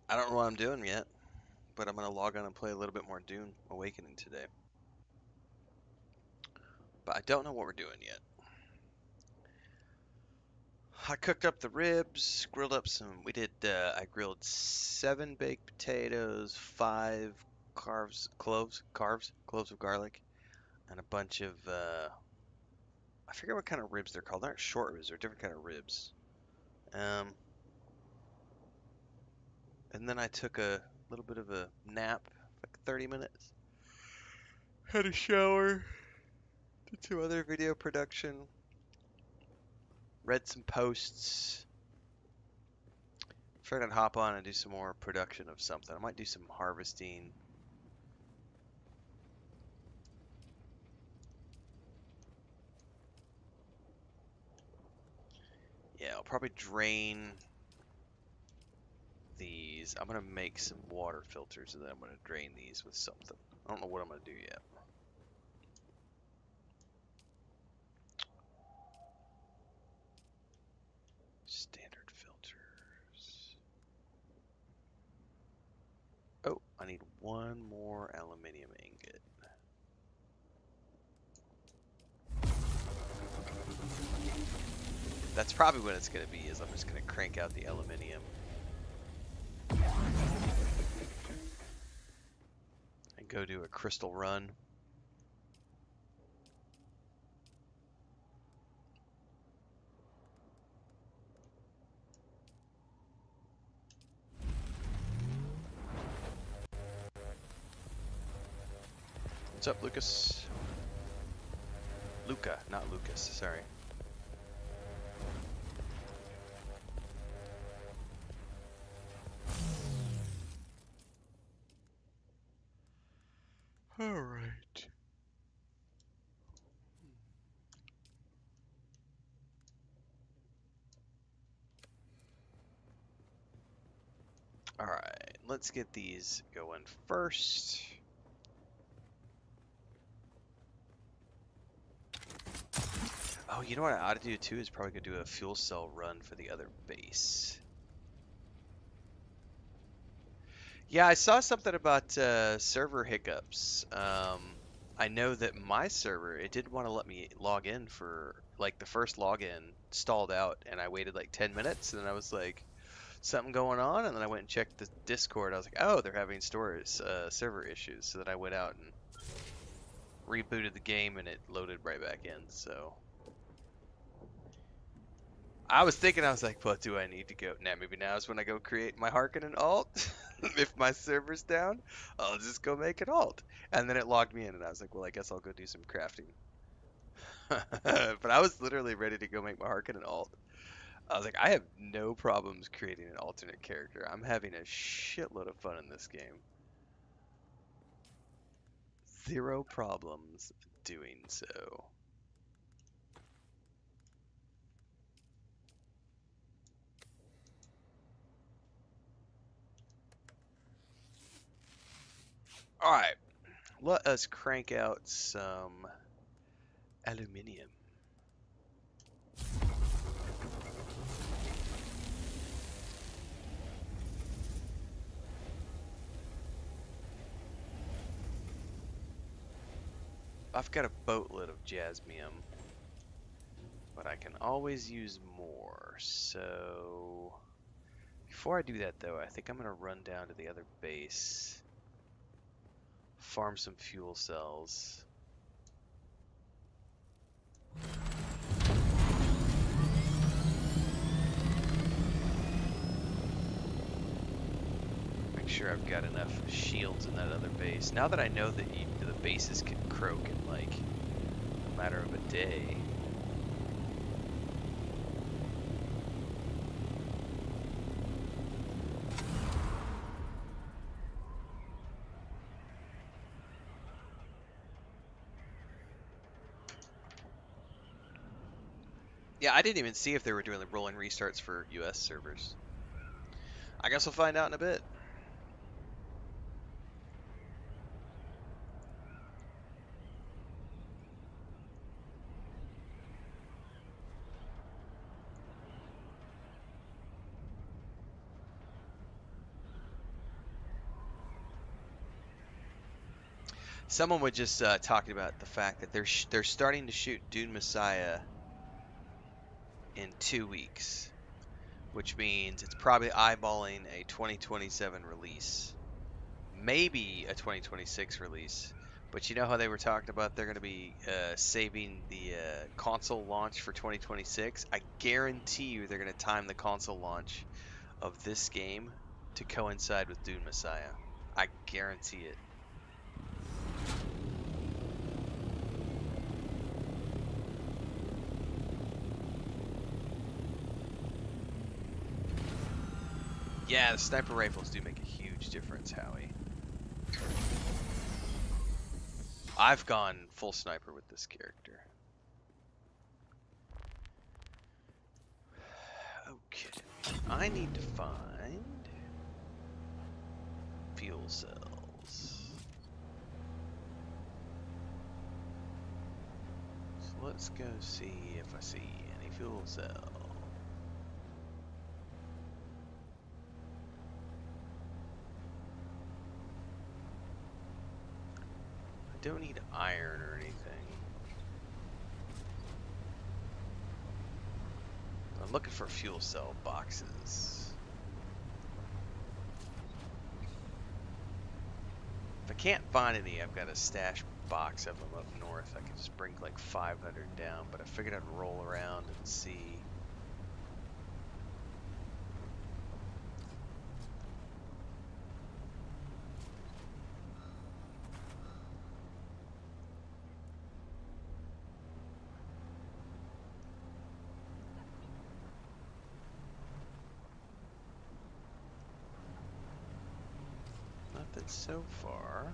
I don't know what I'm doing yet, but I'm gonna log on and play a little bit more Dune Awakening today. But I don't know what we're doing yet. I cooked up the ribs, grilled up some. I grilled 7 baked potatoes, 5 cloves of garlic, and a bunch of. I forget what kind of ribs they're called. They're not short ribs. They're a different kind of ribs. Um, and then I took a little bit of a nap, like 30 minutes. Had a shower, did some other video production, read some posts. Figured I'd hop on and do some more production of something. I might do some harvesting. Yeah, I'll probably drain these. I'm gonna make some water filters and then I'm gonna drain these with something. I don't know what I'm gonna do yet. Standard filters. Oh, I need one more aluminium ingot. That's probably what it's gonna be, is I'm just gonna crank out the aluminium. And go do a crystal run. What's up, Lucas? Luca, not Lucas, sorry. Alright. Alright, let's get these going first. Oh, you know what I ought to do too is probably gonna do a fuel cell run for the other base. Yeah, I saw something about server hiccups. I know that my server, it didn't want to let me log in for, like, the first login stalled out and I waited like 10 minutes and then I was like, something going on? And then I went and checked the Discord. I was like, oh, they're having storage server issues. So then I went out and rebooted the game and it loaded right back in. So I was thinking, I was like, what do I need to go? Now, maybe now is when I go create my Harkonnen alt. If my server's down, I'll just go make an alt. And then it logged me in, and I was like, well, I guess I'll go do some crafting. But I was literally ready to go make my Harkonnen alt. I was like, I have no problems creating an alternate character. I'm having a shitload of fun in this game. Zero problems doing so. All right, let us crank out some aluminium. I've got a boatload of jasmium, but I can always use more. So before I do that though, I think I'm gonna run down to the other base, farm some fuel cells. Make sure I've got enough shields in that other base. Now that I know that the bases can croak in like a matter of a day. Yeah, I didn't even see if they were doing the rolling restarts for US servers. I guess we'll find out in a bit. Someone was just talking about the fact that they're starting to shoot Dune Messiah in 2 weeks, which means it's probably eyeballing a 2027 release, maybe a 2026 release. But you know how they were talking about they're going to be saving the console launch for 2026? I guarantee you they're going to time the console launch of this game to coincide with Dune Messiah. I guarantee it. Yeah, the sniper rifles do make a huge difference, Howie. I've gone full sniper with this character. Okay, I need to find fuel cells. So let's go see if I see any fuel cells. I don't need iron or anything. I'm looking for fuel cell boxes. If I can't find any, I've got a stash box of them up north. I can just bring like 500 down, but I figured I'd roll around and see. Nothing so far.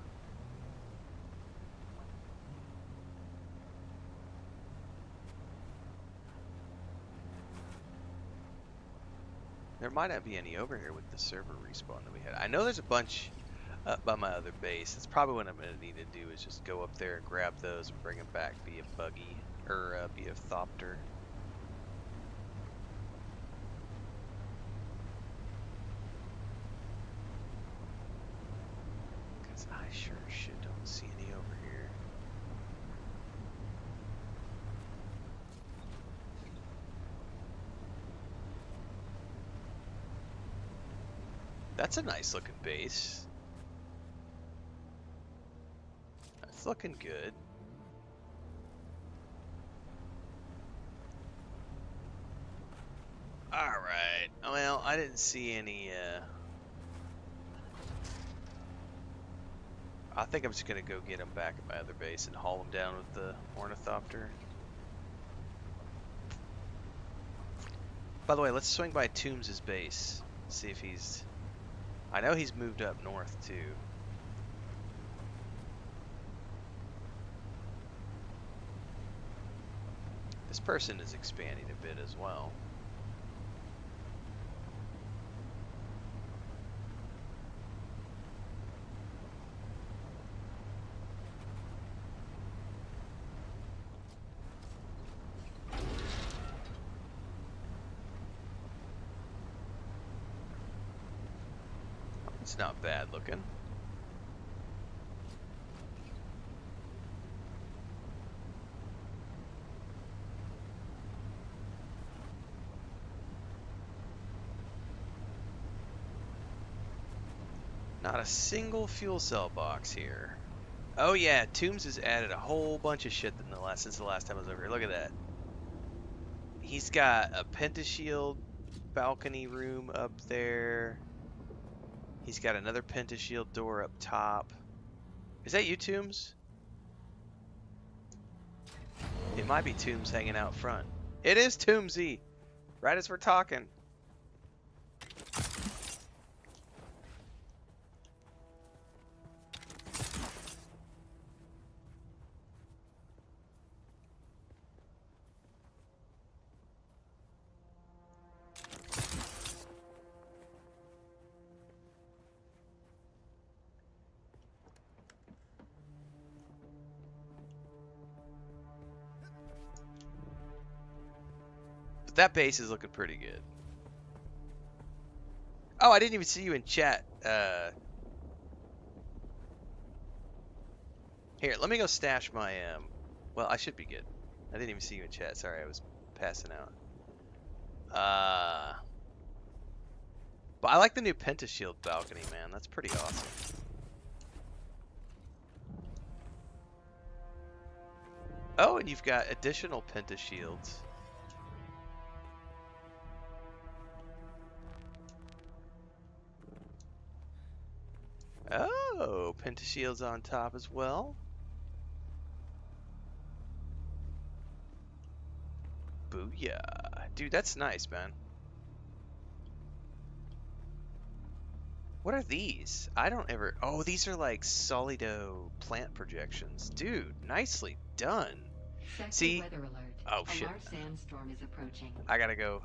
There might not be any over here with the server respawn that we had. I know there's a bunch up by my other base. That's probably what I'm going to need to do is just go up there and grab those and bring them back via buggy or via thopter. Because I sure shit don't see any over here. That's a nice looking base. That's looking good. Alright. Well, I didn't see any, I think I'm just going to go get them back at my other base and haul them down with the ornithopter. By the way, let's swing by Toombs' base. See if he's... I know he's moved up north, too. This person is expanding a bit as well. It's not bad looking. Not a single fuel cell box here. Oh yeah, Toombs has added a whole bunch of shit since the last time I was over here. Look at that. He's got a pentashield balcony room up there. He's got another pentashield door up top. Is that you, Toombs? It might be Toombs hanging out front. It is Tombsy! Right as we're talking. That base is looking pretty good. Oh, I didn't even see you in chat. Here, let me go stash my well, I should be good. I didn't even see you in chat. Sorry, I was passing out. But I like the new Pentashield balcony, man. That's pretty awesome. Oh, and you've got additional Pentashields. Oh, Pentashields on top as well. Booyah. Dude, that's nice, man. What are these? I don't ever... Oh, these are like Solido plant projections. Dude, nicely done. Sector See? weather alert. Oh, A shit. large sandstorm is approaching. I gotta go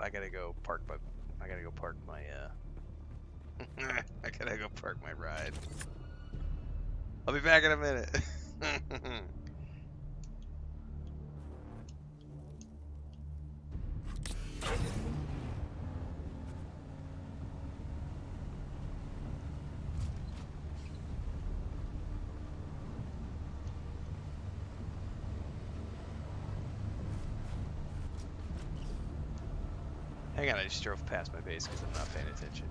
park my... I gotta go park my, I gotta go park my ride. I'll be back in a minute. Hang on, I just drove past my base because I'm not paying attention.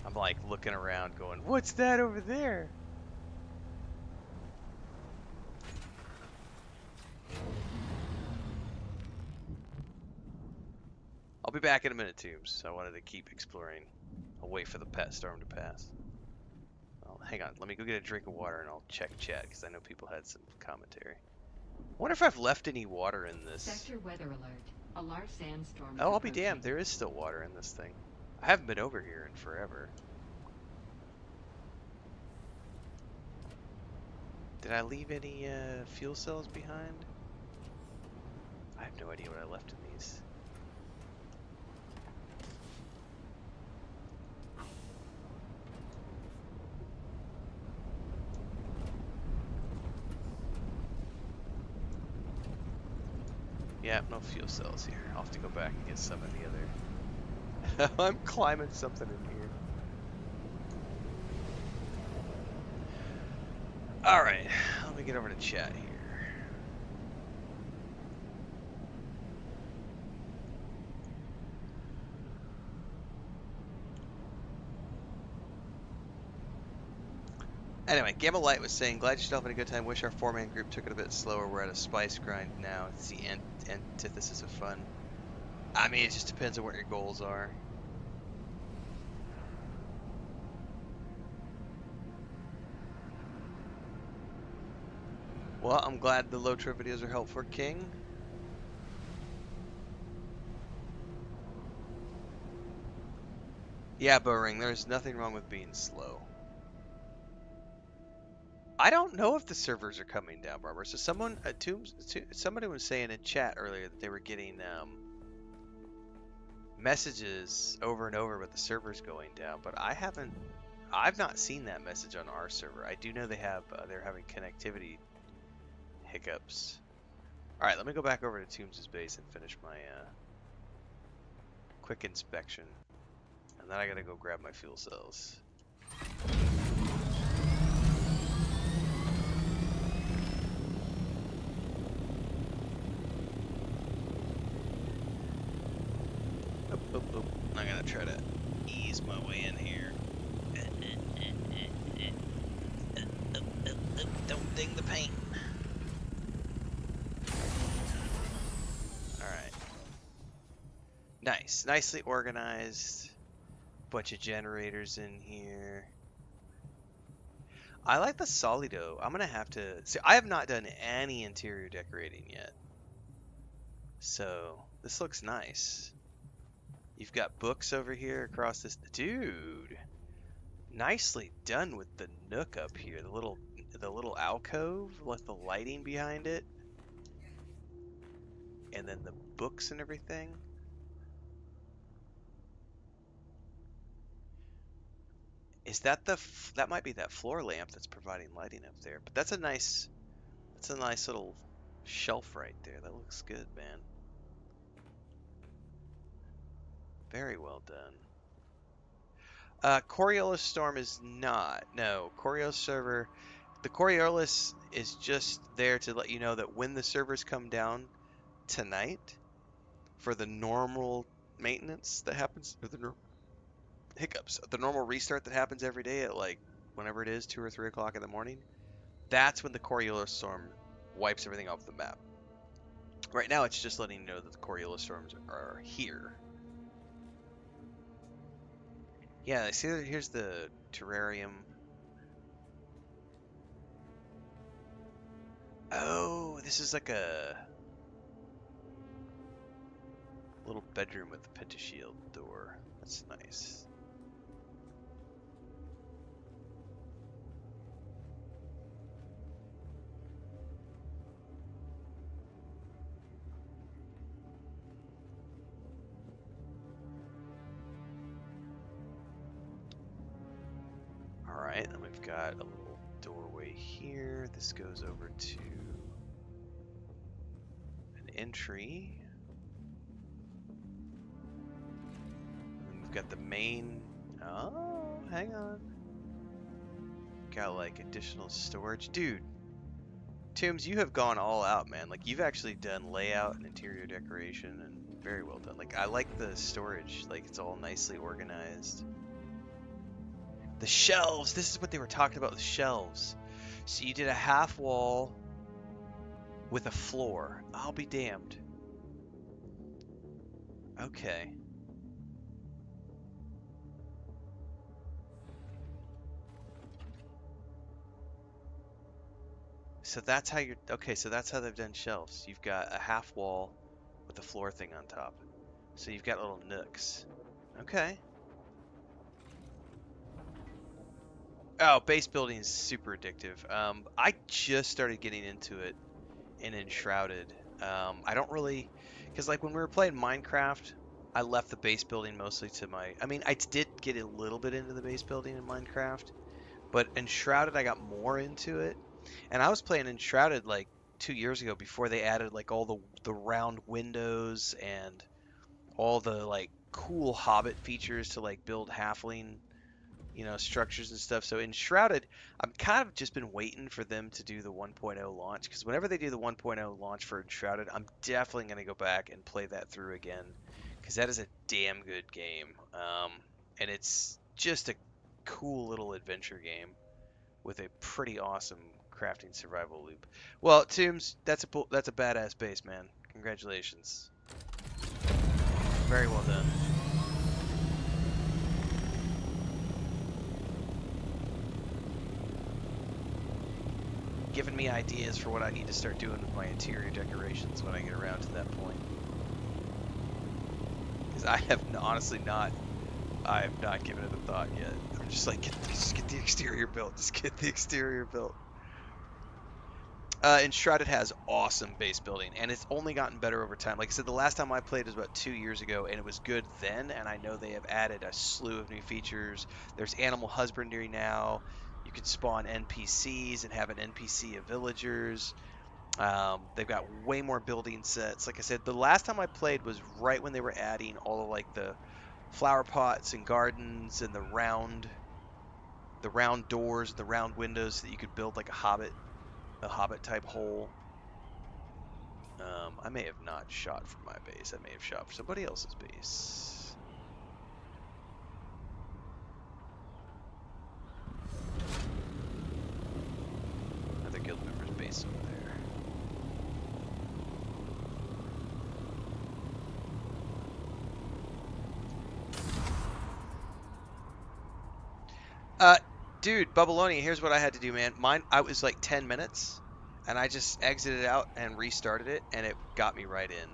I'm like looking around going, what's that over there? I'll be back in a minute, Tubes. I wanted to keep exploring. I'll wait for the pet storm to pass. Well, hang on, let me go get a drink of water and I'll check chat because I know people had some commentary. I wonder if I've left any water in this. Sector weather alert. A large sandstorm is Oh, I'll be approaching. damned. There is still water in this thing. I haven't been over here in forever. Did I leave any fuel cells behind? I have no idea what I left in these. Yeah, no fuel cells here. I'll have to go back and get some in the other. I'm climbing something in here. Alright, let me get over to chat here. Anyway, Gamma Light was saying, glad you're still having a good time. Wish our four-man group took it a bit slower. We're at a spice grind now. It's the antithesis of fun. I mean, it just depends on what your goals are. Well, I'm glad the low trip videos are helpful, King. Yeah, Bowring, there's nothing wrong with being slow. I don't know if the servers are coming down, Barbara. So someone, somebody was saying in chat earlier that they were getting messages over and over about the servers going down, but I've not seen that message on our server. I do know they're having connectivity hiccups. All right, let me go back over to Toombs' base and finish my quick inspection, and then I gotta go grab my fuel cells. I'm gonna try to ease my way in here. Don't ding the paint. Alright. Nice. Nicely organized. Bunch of generators in here. I like the Solido. I'm gonna have to... See, I have not done any interior decorating yet. So, this looks nice. You've got books over here across this... Dude! Nicely done with the nook up here. The little alcove with the lighting behind it. And then the books and everything. Is that that might be that floor lamp that's providing lighting up there. But that's a nice little shelf right there. That looks good, man. Very well done. Coriolis Storm is not. No, Coriolis server. The Coriolis is just there to let you know that when the servers come down tonight for the normal maintenance that happens, or the hiccups, the normal restart that happens every day at like whenever it is, 2 or 3 o'clock in the morning. That's when the Coriolis Storm wipes everything off the map. Right now, it's just letting you know that the Coriolis Storms are here. Yeah, I see that here's the terrarium. Oh, this is like a little bedroom with a pentashield door. That's nice. Alright, then we've got a little doorway here. This goes over to an entry. And we've got the main... Oh, hang on. Got like additional storage. Dude, Tombs, you have gone all out, man. Like, you've actually done layout and interior decoration, and very well done. Like, I like the storage. Like, it's all nicely organized. The shelves! This is what they were talking about, the shelves. So you did a half wall with a floor. I'll be damned. Okay. So that's how you're... Okay, so that's how they've done shelves. You've got a half wall with a floor thing on top. So you've got little nooks. Okay. Oh, base building is super addictive. I just started getting into it in Enshrouded. I don't really... Because, like, when we were playing Minecraft, I left the base building mostly to my... I mean, I did get a little bit into the base building in Minecraft, but Enshrouded, I got more into it. And I was playing Enshrouded, like, 2 years ago before they added, like, all the round windows and all the, like, cool Hobbit features to, like, build halfling, structures and stuff. So Enshrouded, I'm kind of just been waiting for them to do the 1.0 launch, because whenever they do the 1.0 launch for Enshrouded, I'm definitely going to go back and play that through again, because that is a damn good game. And it's just a cool little adventure game with a pretty awesome crafting survival loop. Well, Tombs, that's a badass base, man. Congratulations. Very well done. Giving me ideas for what I need to start doing with my interior decorations when I get around to that point. Because I have I have not given it a thought yet. I'm just like, just get the exterior built. Just get the exterior built. Enshrouded has awesome base building, and it's only gotten better over time. Like I said, the last time I played was about 2 years ago, and it was good then, and I know they have added a slew of new features. There's animal husbandry now. You can spawn NPCs and have an NPC of villagers. They've got way more building sets. Like I said, the last time I played was right when they were adding all of like the flower pots and gardens and the round doors, the round windows, so that you could build like a hobbit type hole. I may have not shot for my base. I may have shot for somebody else's base. Another guild member's base over there. Dude, Bubbaloni, here's what I had to do, man. I was like 10 minutes, and I just exited out and restarted it, and it got me right in.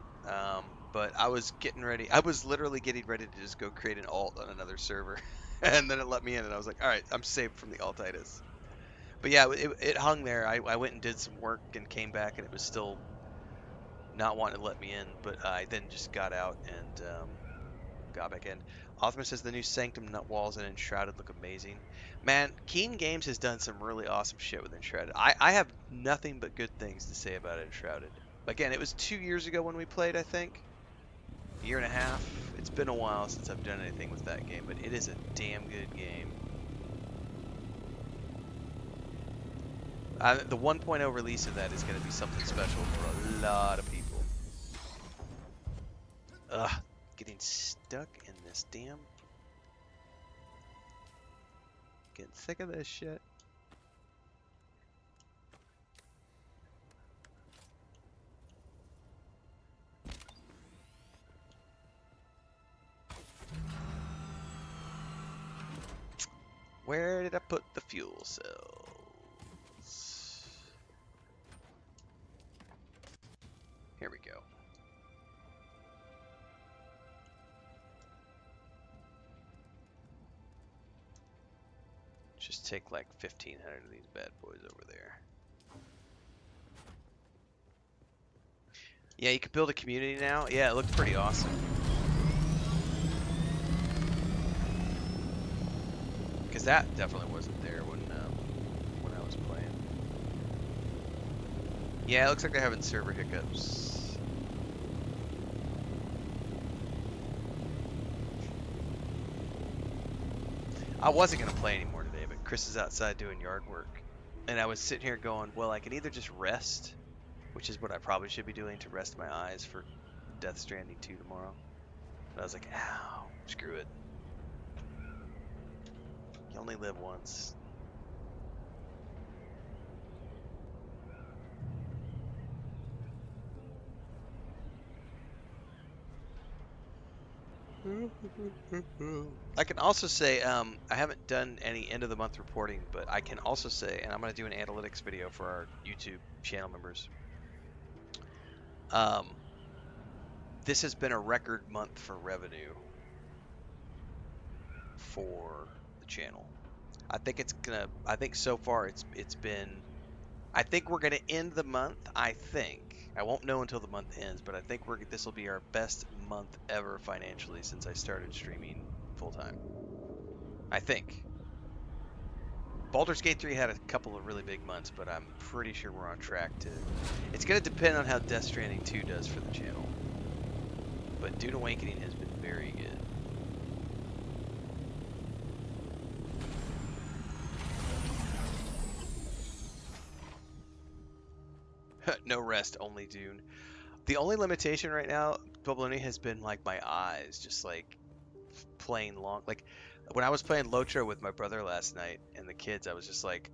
But I was getting ready. I was literally getting ready to just go create an alt on another server, and then it let me in, and I was like, all right, I'm saved from the altitis. But yeah, it hung there. I went and did some work and came back, and it was still not wanting to let me in. But I then just got out and got back in. Othman says the new Sanctum nut walls and Enshrouded look amazing. Man, Keen Games has done some really awesome shit with Enshrouded. I have nothing but good things to say about Enshrouded. Again, it was 2 years ago when we played, I think. year and a half. It's been a while since I've done anything with that game, but it is a damn good game. The 1.0 release of that is going to be something special for a lot of people. Ugh, getting stuck in this damn... Getting sick of this shit. Where did I put the fuel cells? Here we go. Just take like 1,500 of these bad boys over there. Yeah, you can build a community now. Yeah, it looked pretty awesome. Because that definitely wasn't there when I was playing. Yeah, it looks like they're having server hiccups. I wasn't gonna play anymore today, but Chris is outside doing yard work, and I was sitting here going, well, I can either just rest, which is what I probably should be doing to rest my eyes for Death Stranding 2 tomorrow. But I was like, ow, screw it. You only live once. I can also say, I haven't done any end of the month reporting, but I can also say, and I'm going to do an analytics video for our YouTube channel members. This has been a record month for revenue for the channel. I think so far it's been, I think we're gonna end the month. I won't know until the month ends, but I think this will be our best month ever financially since I started streaming full time. I think. Baldur's Gate 3 had a couple of really big months, but I'm pretty sure we're on track to. It's gonna depend on how Death Stranding 2 does for the channel. But Dune Awakening has been very good. No rest, only Dune. The only limitation right now, Boboloni, has been like my eyes, just like playing long. Like when I was playing Lotro with my brother last night and the kids, I was like,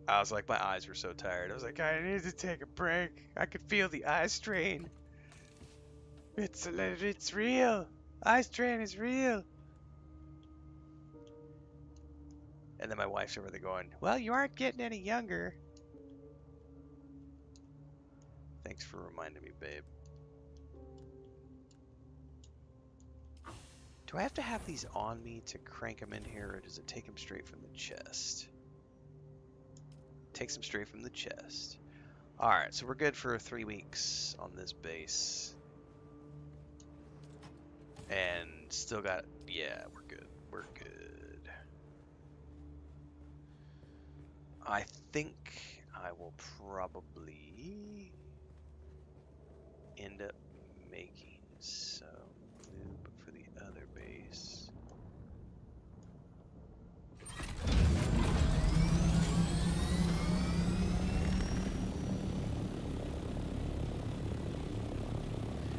my eyes were so tired. I was like, I need to take a break. I could feel the eye strain. It's real. Eye strain is real. And then my wife's over there going, well, you aren't getting any younger. Thanks for reminding me, babe. Do I have to have these on me to crank them in here, or does it take them straight from the chest? Takes them straight from the chest. Alright, so we're good for 3 weeks on this base. And still got, yeah, we're good. We're good. I think I will probably end up making some lube for the other base.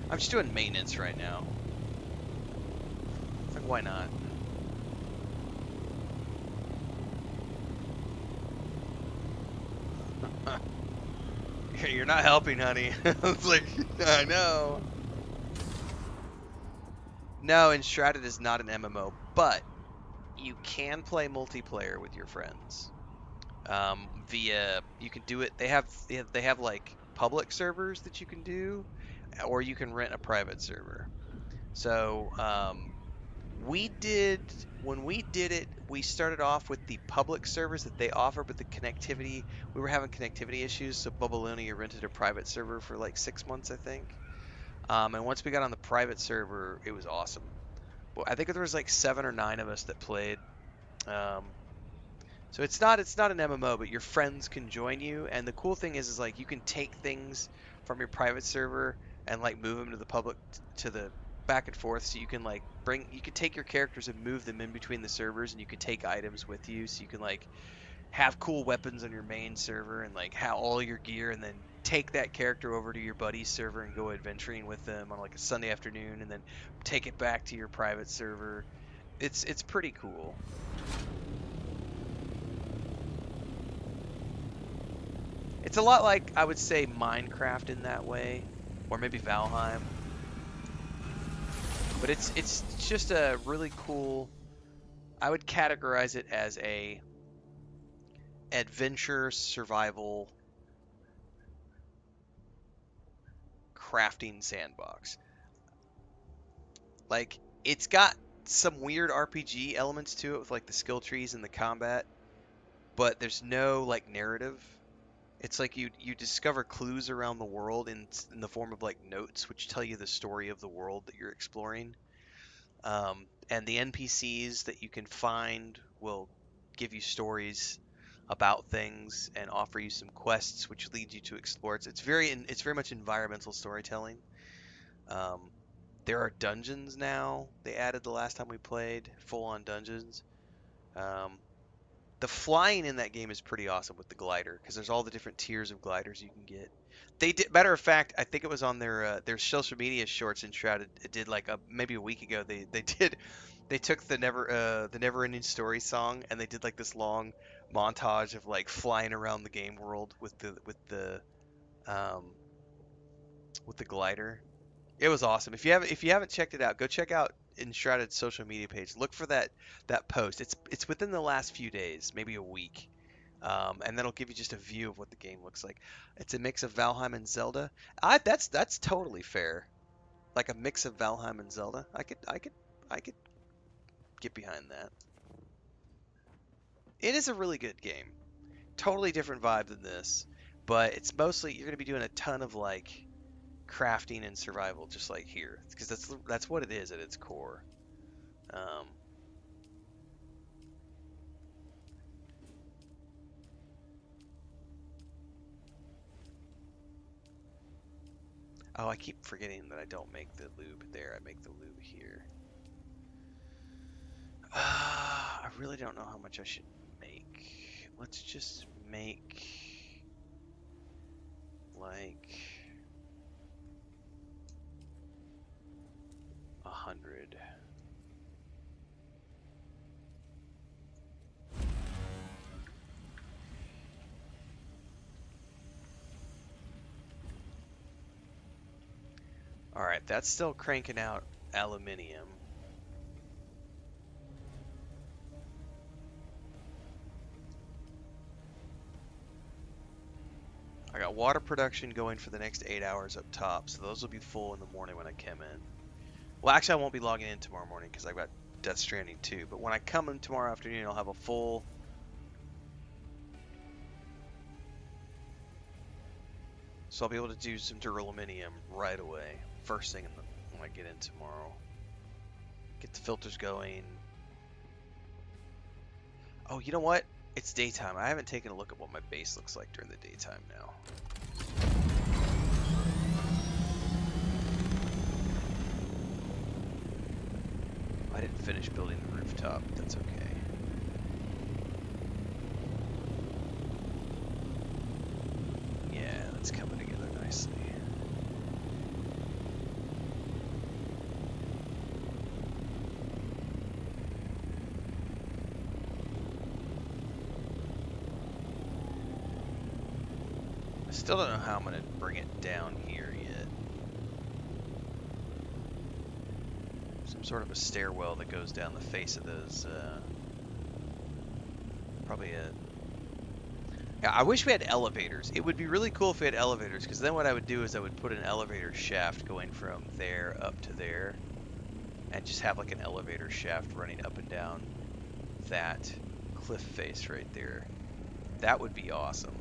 I'm just doing maintenance right now. It's like, why not? You're not helping, honey. It's like, I know. No, Enshrouded is not an MMO, but you can play multiplayer with your friends. You can do it. They have like public servers that you can do, or you can rent a private server. So when we did it, we started off with the public servers that they offer, but the connectivity, we were having connectivity issues, so Bubbaloonia rented a private server for like 6 months, I think. And once we got on the private server, it was awesome. Well, I think there was like 7 or 9 of us that played. So it's not an MMO, but your friends can join you, and the cool thing is like you can take things from your private server and like move them to the public to the back and forth, so you can like you can take your characters and move them in between the servers, and you can take items with you, so you can like have cool weapons on your main server and like have all your gear, and then take that character over to your buddy's server and go adventuring with them on like a Sunday afternoon, and then take it back to your private server. It's pretty cool. It's a lot like, I would say, Minecraft in that way, or maybe Valheim. But it's just a really cool. I would categorize it as a adventure survival crafting sandbox. Like, it's got some weird RPG elements to it with like the skill trees and the combat, but there's no like narrative. It's like you discover clues around the world in the form of like notes, which tell you the story of the world that you're exploring. And the NPCs that you can find will give you stories about things and offer you some quests, which lead you to explore. It's very much environmental storytelling. Um, there are dungeons now. They added the last time we played full on dungeons. Um, the flying in that game is pretty awesome with the glider, because there's all the different tiers of gliders you can get. They did, matter of fact, I think it was on their social media shorts in Shrouded. It did like maybe a week ago. They took the Never Ending Story song, and they did like this long montage of like flying around the game world um with the glider. It was awesome. If you haven't checked it out, go check out Enshrouded's social media page. Look for that post. It's within the last few days, maybe a week, and that'll give you just a view of what the game looks like. It's a mix of Valheim and Zelda. That's totally fair. Like a mix of Valheim and Zelda. I could get behind that. It is a really good game. Totally different vibe than this, but it's mostly you're gonna be doing a ton of like crafting and survival, just like here, because that's what it is at its core. Um, oh, I keep forgetting that I don't make the lube there. I make the lube here. I really don't know how much I should make. Let's just make like 100. All right, that's still cranking out aluminium. I got water production going for the next 8 hours up top, so those will be full in the morning when I come in. Well, actually, I won't be logging in tomorrow morning because I've got Death Stranding 2, but when I come in tomorrow afternoon, I'll have a full. So I'll be able to do some duraluminum right away, first thing when I get in tomorrow. Get the filters going. Oh, you know what? It's daytime. I haven't taken a look at what my base looks like during the daytime now. I didn't finish building the rooftop, but that's okay. Yeah, that's coming together nicely. I still don't know how I'm going to bring it down here yet. Some sort of a stairwell that goes down the face of those, probably a... Yeah, I wish we had elevators. It would be really cool if we had elevators, because then what I would do is I would put an elevator shaft going from there up to there, and just have like an elevator shaft running up and down that cliff face right there. That would be awesome.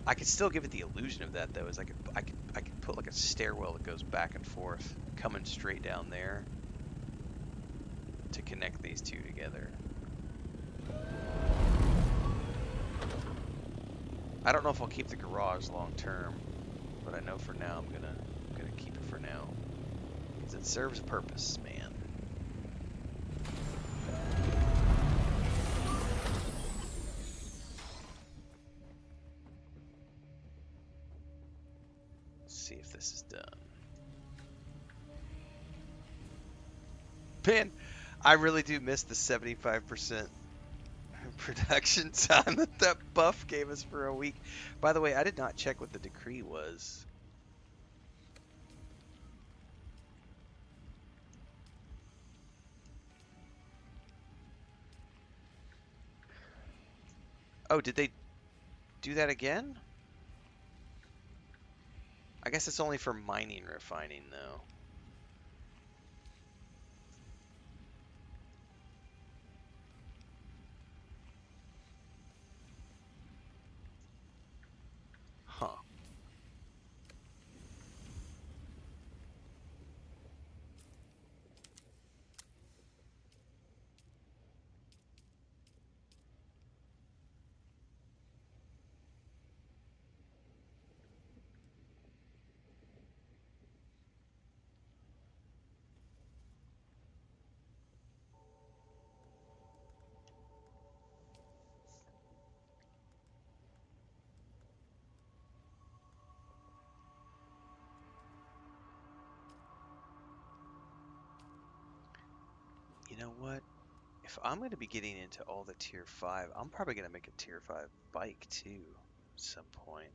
I could still give it the illusion of that though, is I could put like a stairwell that goes back and forth, coming straight down there to connect these two together. I don't know if I'll keep the garage long term, but I know for now I'm gonna keep it for now. Because it serves a purpose, man. Let's see if this is done. Man, I really do miss the 75% production time that that buff gave us for a week. By the way, I did not check what the decree was. Oh, did they do that again? I guess it's only for mining and refining, though. Huh. You know what? If I'm going to be getting into all the tier 5, I'm probably going to make a tier 5 bike too at some point.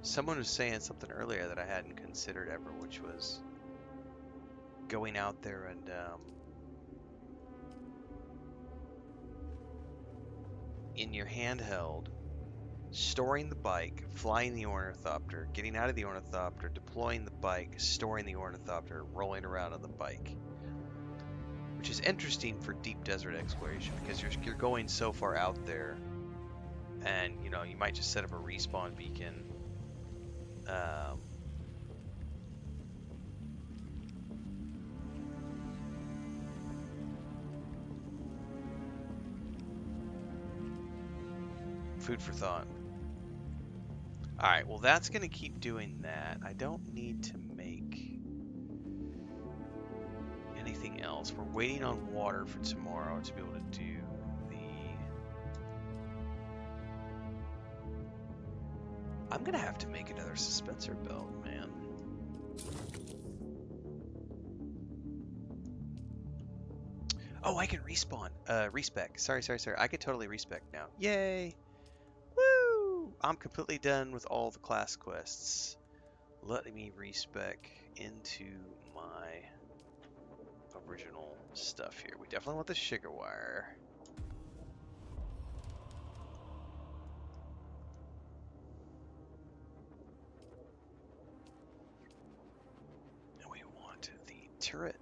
Someone was saying something earlier that I hadn't considered ever, which was going out there and in your handheld, storing the bike, flying the ornithopter, getting out of the ornithopter, deploying the bike, storing the ornithopter, rolling around on the bike. Which is interesting for deep desert exploration because you're going so far out there, and you know you might just set up a respawn beacon. Food for thought. Alright, well that's going to keep doing that. I don't need to make anything else. We're waiting on water for tomorrow to be able to do the... I'm going to have to make another suspensor belt, man. Oh, I can respawn. Respec. Sorry. I could totally respec now. Yay! Woo! I'm completely done with all the class quests. Let me respec into my original stuff here. We definitely want the sugar wire. And we want the turret.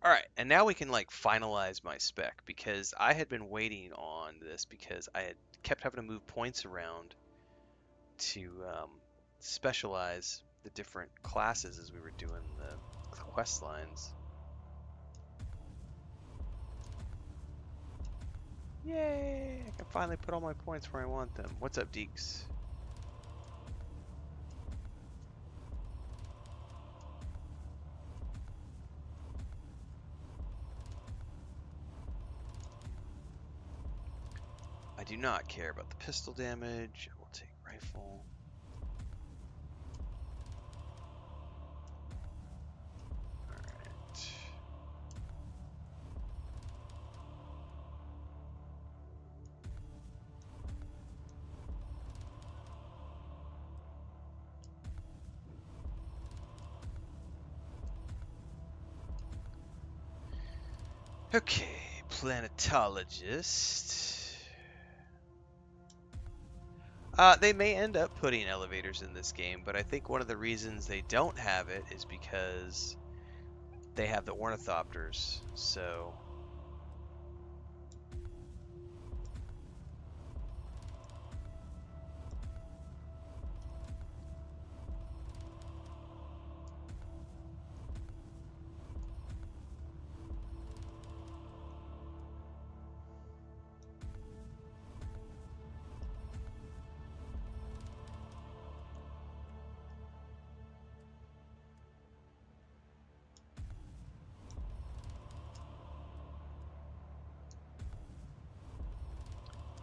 All right, and now we can like finalize my spec because I had been waiting on this because I had kept having to move points around to specialize the different classes as we were doing the quest lines. Yay! I can finally put all my points where I want them. What's up, Deeks? I do not care about the pistol damage. I will take rifle. Alright. Okay, Planetologist. They may end up putting elevators in this game, but I think one of the reasons they don't have it is because they have the ornithopters. So,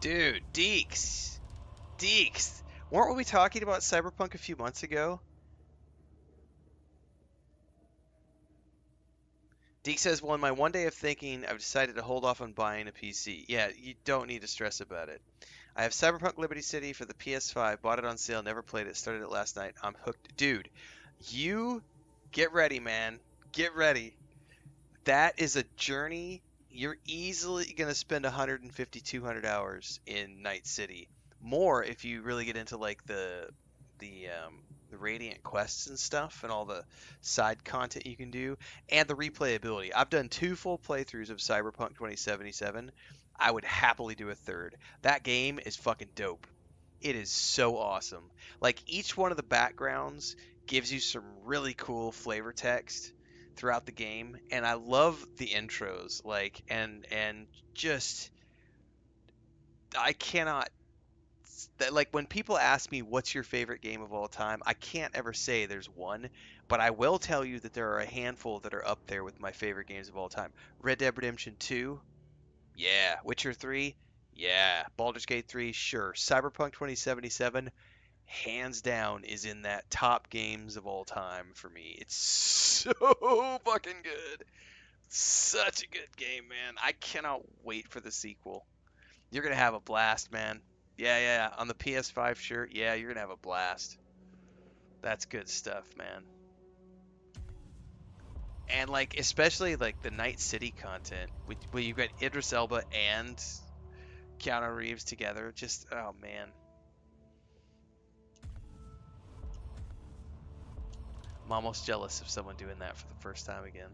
dude, Deeks, weren't we talking about Cyberpunk a few months ago? Deke says, well, in my one day of thinking, I've decided to hold off on buying a PC. Yeah, you don't need to stress about it. I have Cyberpunk Liberty City for the PS5, bought it on sale, never played it, started it last night. I'm hooked. Dude, you get ready, man. Get ready. That is a journey. You're easily going to spend 150, 200 hours in Night City. More if you really get into like the Radiant quests and stuff and all the side content you can do and the replayability. I've done 2 full playthroughs of Cyberpunk 2077. I would happily do a third. That game is fucking dope. It is so awesome. Like each one of the backgrounds gives you some really cool flavor text throughout the game, and I love the intros. Like and just I cannot that like when people ask me what's your favorite game of all time, I can't ever say there's one, but I will tell you that there are a handful that are up there with my favorite games of all time. Red Dead Redemption 2, yeah. Witcher 3, yeah. Baldur's Gate 3, sure. Cyberpunk 2077, hands down, is in that top games of all time for me. It's so fucking good. Such a good game, man. I cannot wait for the sequel. You're gonna have a blast, man. Yeah, yeah. On the PS5, sure. Yeah, you're gonna have a blast. That's good stuff, man. And like, especially like the Night City content, where you've got Idris Elba and Keanu Reeves together. Just, oh man, I'm almost jealous of someone doing that for the first time again.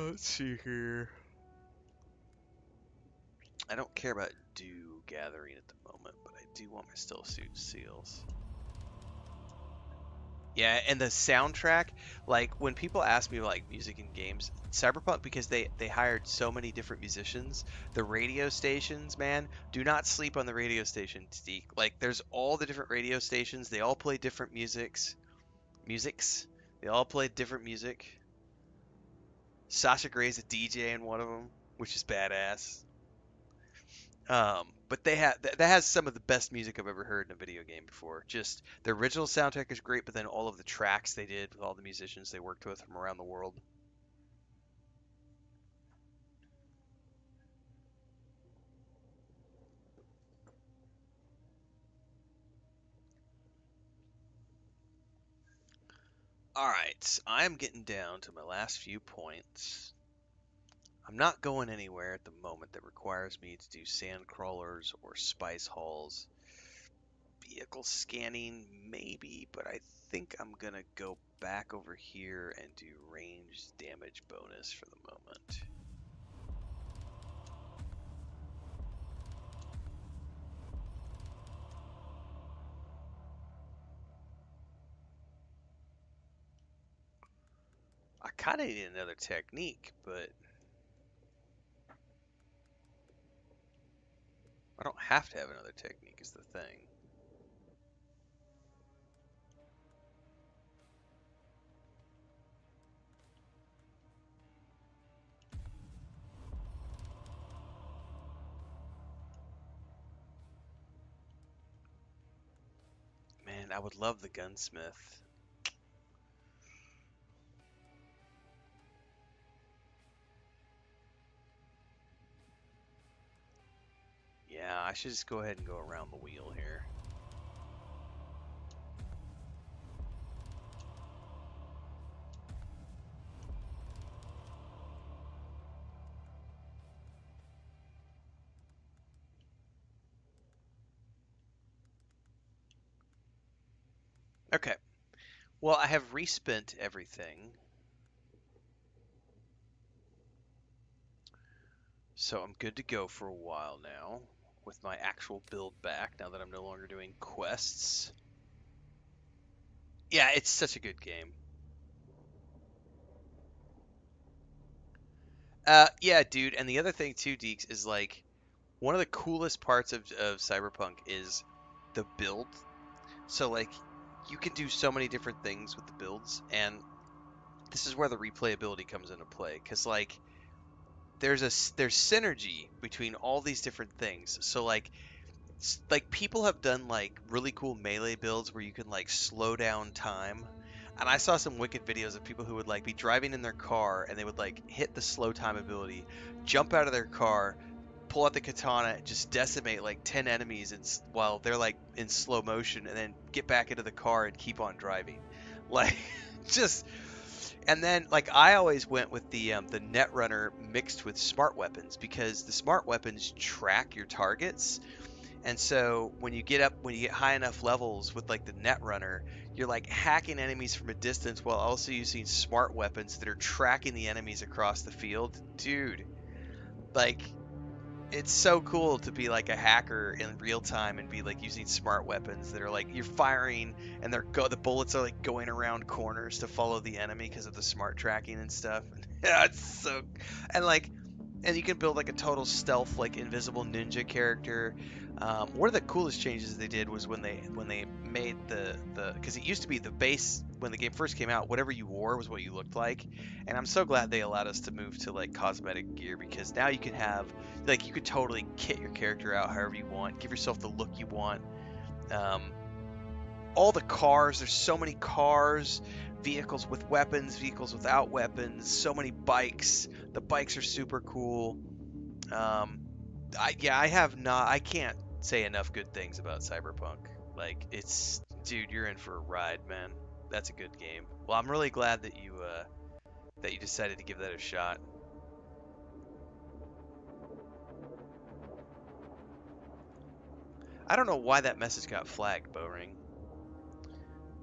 Let's see here. I don't care about dew gathering at the moment, but I do want my still suit seals. Yeah, and the soundtrack, like when people ask me like music in games, Cyberpunk because they hired so many different musicians, the radio stations, man, do not sleep on the radio stations, Deke. Like there's all the different radio stations, they all play different musics. They all play different music. Sasha Gray's a DJ in one of them, which is badass. But that has some of the best music I've ever heard in a video game before. Just the original soundtrack is great, but then all of the tracks they did with all the musicians they worked with from around the world. All right, I'm getting down to my last few points. I'm not going anywhere at the moment that requires me to do sand crawlers or spice hauls. Vehicle scanning, maybe, but I think I'm gonna go back over here and do range damage bonus for the moment. I kind of need another technique, but I don't have to have another technique is the thing. Man, I would love the gunsmith. Yeah, I should just go ahead and go around the wheel here. Okay. Well, I have respent everything, so I'm good to go for a while now with my actual build back. Now that I'm no longer doing quests. Yeah, it's such a good game. Yeah, dude. And the other thing too, Deeks, is like one of the coolest parts of Cyberpunk is the build. So like you can do so many different things with the builds, and this is where the replayability comes into play. Because like there's synergy between all these different things. So like people have done like really cool melee builds where you can like slow down time. And I saw some wicked videos of people who would like be driving in their car and they would like hit the slow time ability, jump out of their car, pull out the katana, just decimate like 10 enemies while they're like in slow motion and then get back into the car and keep on driving. Like just and then like I always went with the net runner mixed with smart weapons because the smart weapons track your targets, and so when you get high enough levels with like the net runner, you're like hacking enemies from a distance while also using smart weapons that are tracking the enemies across the field. Dude, like it's so cool to be like a hacker in real time and be like using smart weapons that are like you're firing and the bullets are like going around corners to follow the enemy because of the smart tracking and stuff. Yeah, it's so and like and you can build like a total stealth, like invisible ninja character. One of the coolest changes they did was when they made the because it used to be the base when the game first came out, whatever you wore was what you looked like, and I'm so glad they allowed us to move to like cosmetic gear because now you can have like you could totally kit your character out however you want, give yourself the look you want. Um, all the cars, there's so many cars, vehicles with weapons, vehicles without weapons, so many bikes. The bikes are super cool. Um, I can't say enough good things about Cyberpunk. Like it's, dude, you're in for a ride, man. That's a good game. Well, I'm really glad that you decided to give that a shot. I don't know why that message got flagged, Bowring.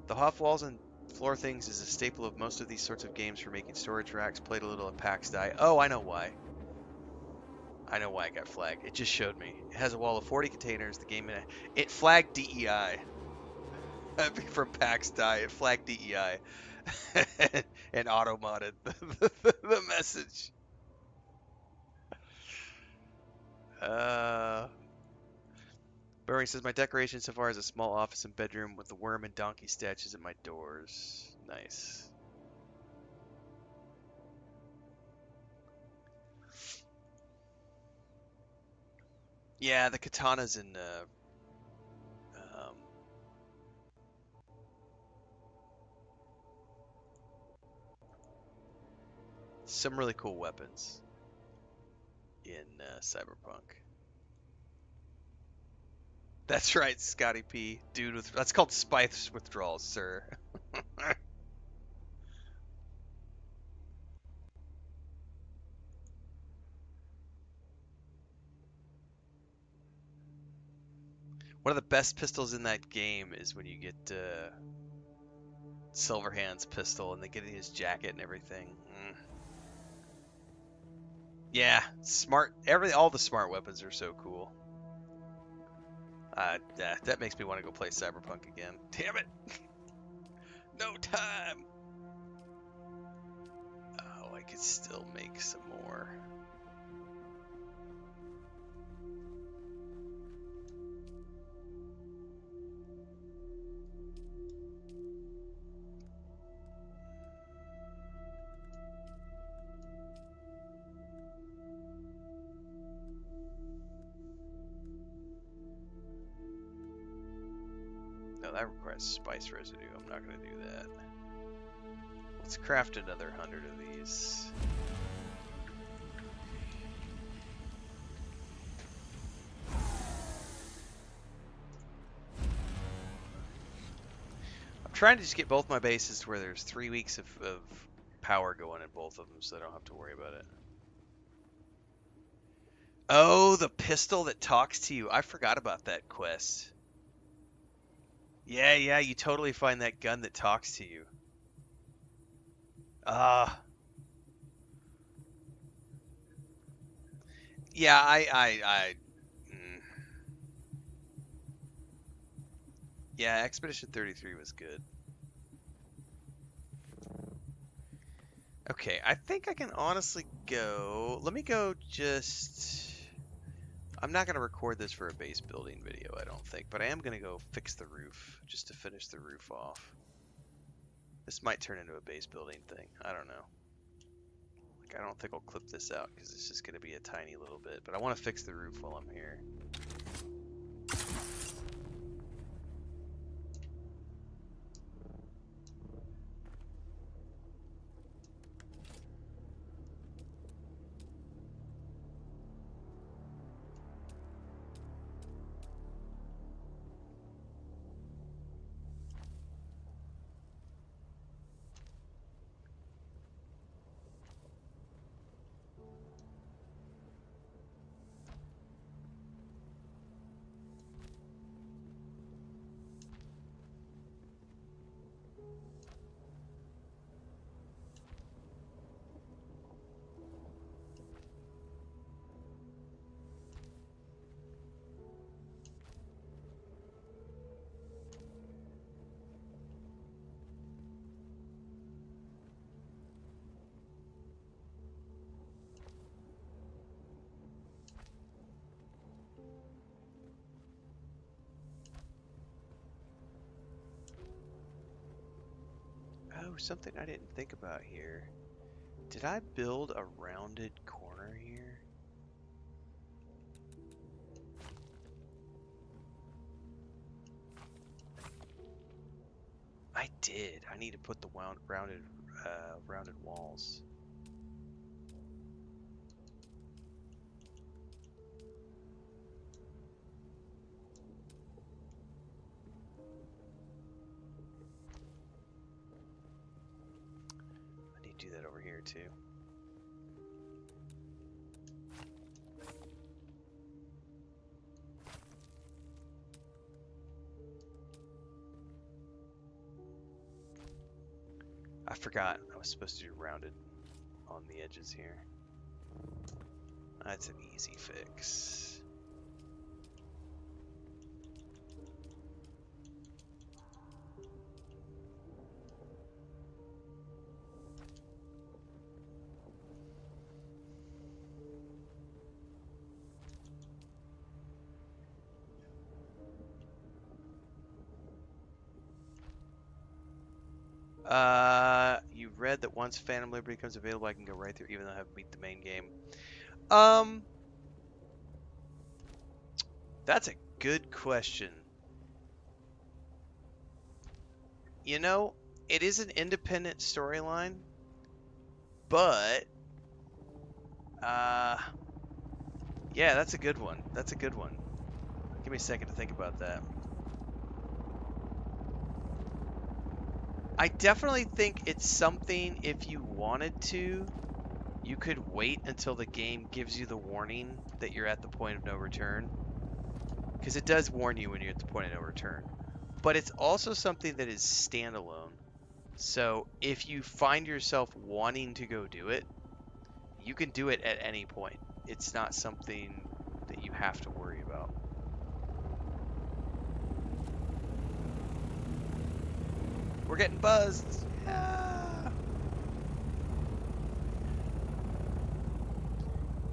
The Hoff walls and floor things is a staple of most of these sorts of games for making storage racks. Played a little at PAX Die. Oh, I know why. I know why it got flagged. It just showed me. It has a wall of 40 containers. The game it flagged DEI from PAX Die. It flagged DEI and auto modded the message. Uh, Burring says my decoration so far is a small office and bedroom with the worm and donkey statues at my doors. Nice. Yeah, the katana's in um, some really cool weapons in Cyberpunk. That's right, Scotty P. Dude with that's called spice withdrawal, sir. One of the best pistols in that game is when you get Silverhand's pistol and they get in his jacket and everything. Mm. Yeah, smart. All the smart weapons are so cool. Yeah, that makes me want to go play Cyberpunk again. Damn it! No time. Oh, I could still make some more. No, that requires spice residue. I'm not gonna do that. Let's craft another 100 of these. I'm trying to just get both my bases to where there's 3 weeks of power going in both of them, so I don't have to worry about it. Oh, the pistol that talks to you. I forgot about that quest. Yeah, yeah, you totally find that gun that talks to you. Ah, yeah, mm, yeah, Expedition 33 was good. Okay, I think I can honestly go. Let me go just. I'm not going to record this for a base building video, I don't think, but I am going to go fix the roof just to finish the roof off. This might turn into a base building thing. I don't know. Like, I don't think I'll clip this out because it's just going to be a tiny little bit, but I want to fix the roof while I'm here. Oh, something I didn't think about here. Did I build a rounded corner here? I did. I need to put the rounded walls. I need to do that over here too. I forgot I was supposed to do rounded on the edges here. That's an easy fix. You read that once Phantom Liberty becomes available, I can go right through, even though I haven't beat the main game. Um, that's a good question. You know, it is an independent storyline, but uh, yeah, that's a good one. That's a good one. Give me a second to think about that. I definitely think it's something if you wanted to, you could wait until the game gives you the warning that you're at the point of no return. Because it does warn you when you're at the point of no return. But it's also something that is standalone. So if you find yourself wanting to go do it, you can do it at any point. It's not something that you have to worry about. We're getting buzzed. Yeah.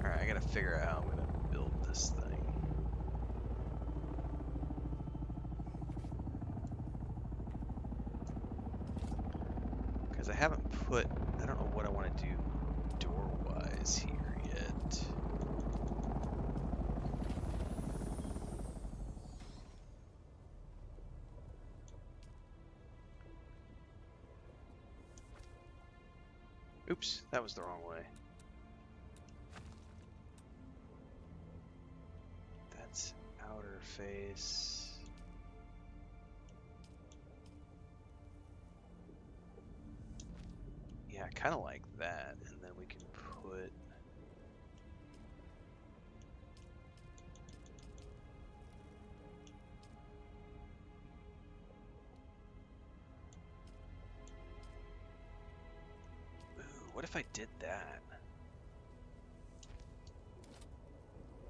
Alright, I gotta figure out how I'm gonna build this thing. Because I haven't put, I don't know what I want to do door-wise here yet. Oops, that was the wrong way. That's outer face. Yeah, kind of like that, and then we can put. What if I did that?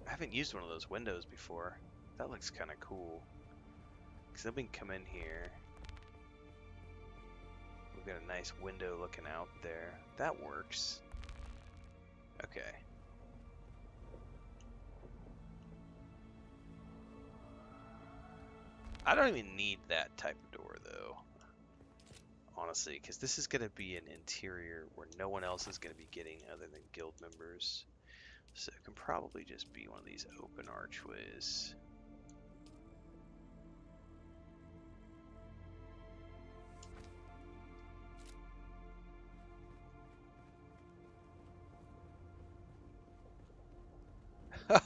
I haven't used one of those windows before. That looks kind of cool. Because then we can come in here. We've got a nice window looking out there. That works. Okay. I don't even need that type of door though. Honestly, because this is going to be an interior where no one else is going to be getting other than guild members. So it can probably just be one of these open archways.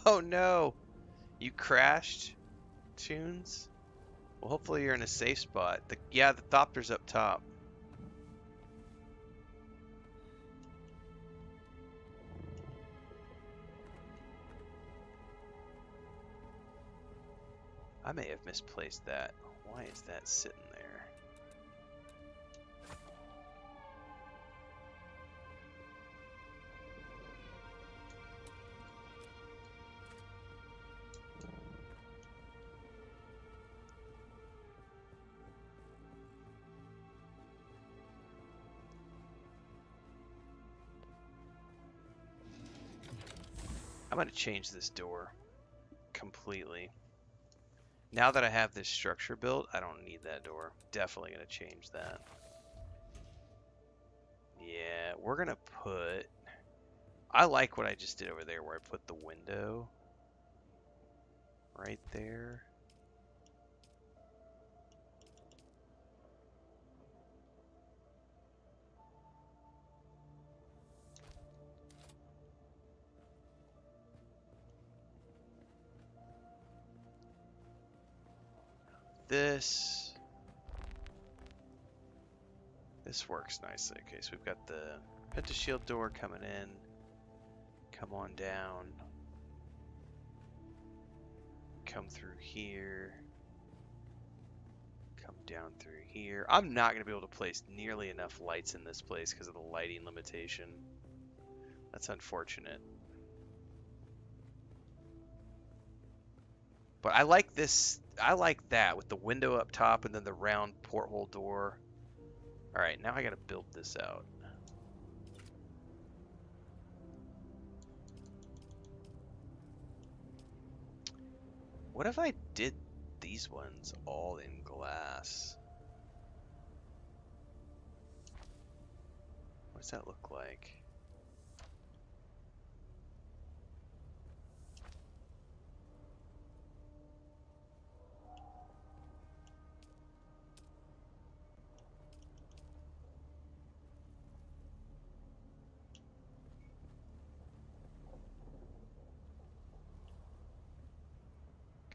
Oh no! You crashed, Tunes? Well, hopefully you're in a safe spot. Yeah, the Thopter's up top. I may have misplaced that. Why is that sitting there? I'm going to change this door completely. Now that I have this structure built, I don't need that door. Definitely going to change that. Yeah, we're going to put... I like what I just did over there where I put the window right there. This works nicely. Okay, so we've got the pentashield door coming in. Come on down. Come through here. Come down through here. I'm not going to be able to place nearly enough lights in this place because of the lighting limitation. That's unfortunate. But I like this. I like that with the window up top and then the round porthole door. Alright, now I got to build this out. What if I did these ones all in glass? What does that look like?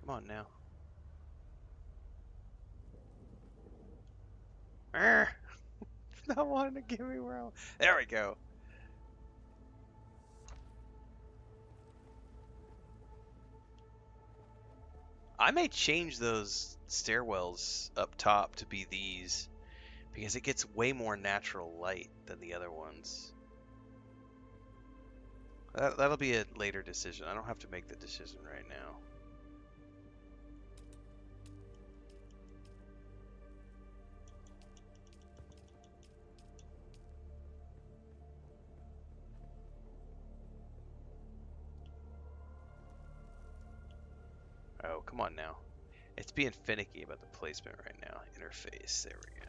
Come on now. It's not wanting to give me where I... There we go. I may change those stairwells up top to be these because it gets way more natural light than the other ones. That'll be a later decision. I don't have to make the decision right now. Oh, come on now. It's being finicky about the placement right now. Interface, there we go.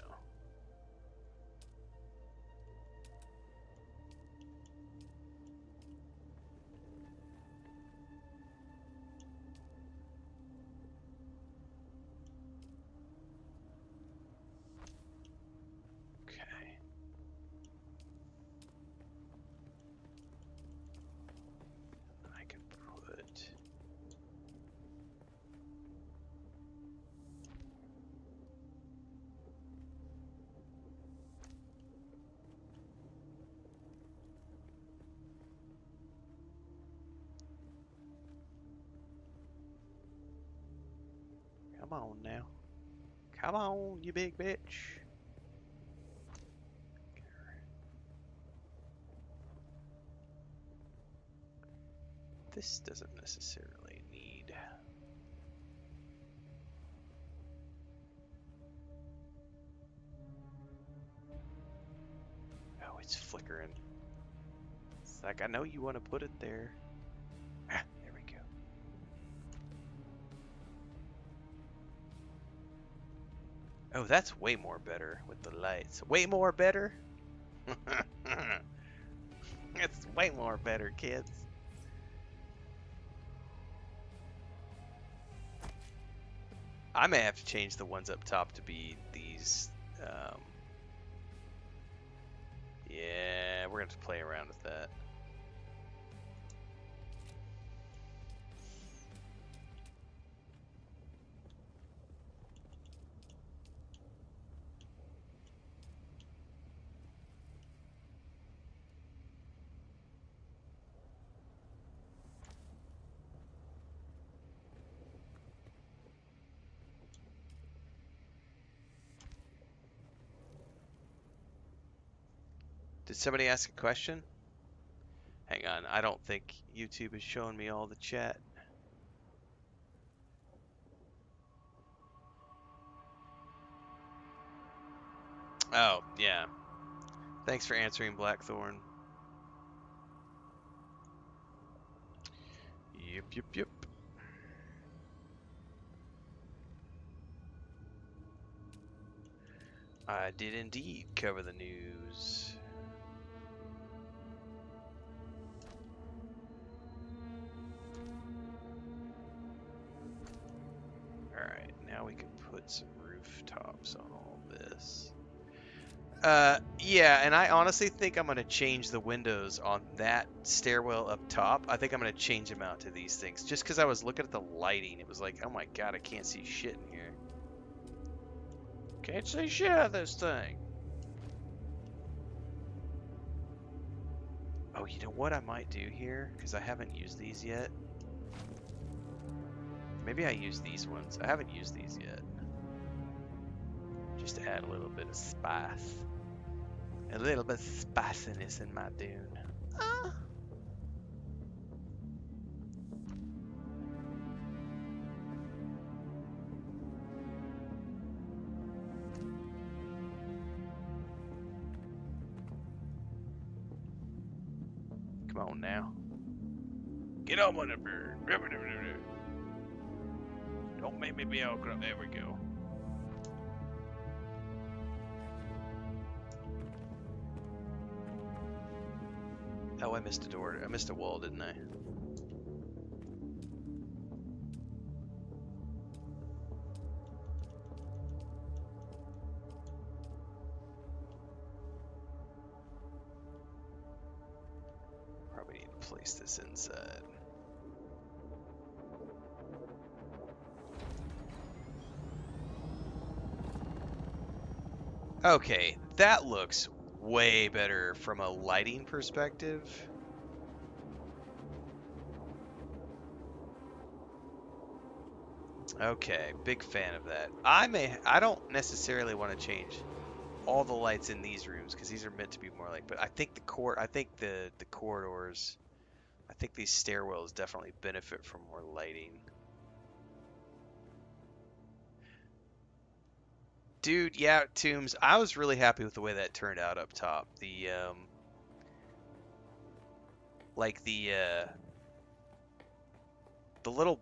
Okay. I can put... Come on now. Come on, you big bitch. This doesn't necessarily need. Oh, it's flickering. It's like, I know you want to put it there. Ah, there we go. Oh, that's way more better with the lights. Way more better? It's way more better, kids. I may have to change the ones up top to be these. Yeah, we're going to have to play around with that. Did somebody ask a question? Hang on, I don't think YouTube is showing me all the chat. Oh, yeah. Thanks for answering, Blackthorn. Yep. I did indeed cover the news. Alright, now we can put some rooftops on all this. Yeah, and I honestly think I'm going to change the windows on that stairwell up top. I think I'm going to change them out to these things. Just because I was looking at the lighting, it was like, oh my god, I can't see shit in here. Can't see shit out of this thing. Oh, you know what I might do here? Because I haven't used these yet. Maybe I use these ones. I haven't used these yet. Just to add a little bit of spice. A little bit of spiciness in my Dune. Ah. Come on now. Get on with it, bird. Don't make me be all grumpy. There we go. Oh, I missed a door. I missed a wall, didn't I? Probably need to place this inside. Okay, that looks way better from a lighting perspective. Okay, big fan of that. I don't necessarily want to change all the lights in these rooms because these are meant to be more like, but I think the corridors, I think these stairwells definitely benefit from more lighting. Dude, yeah, Tombs, I was really happy with the way that turned out up top. Like the little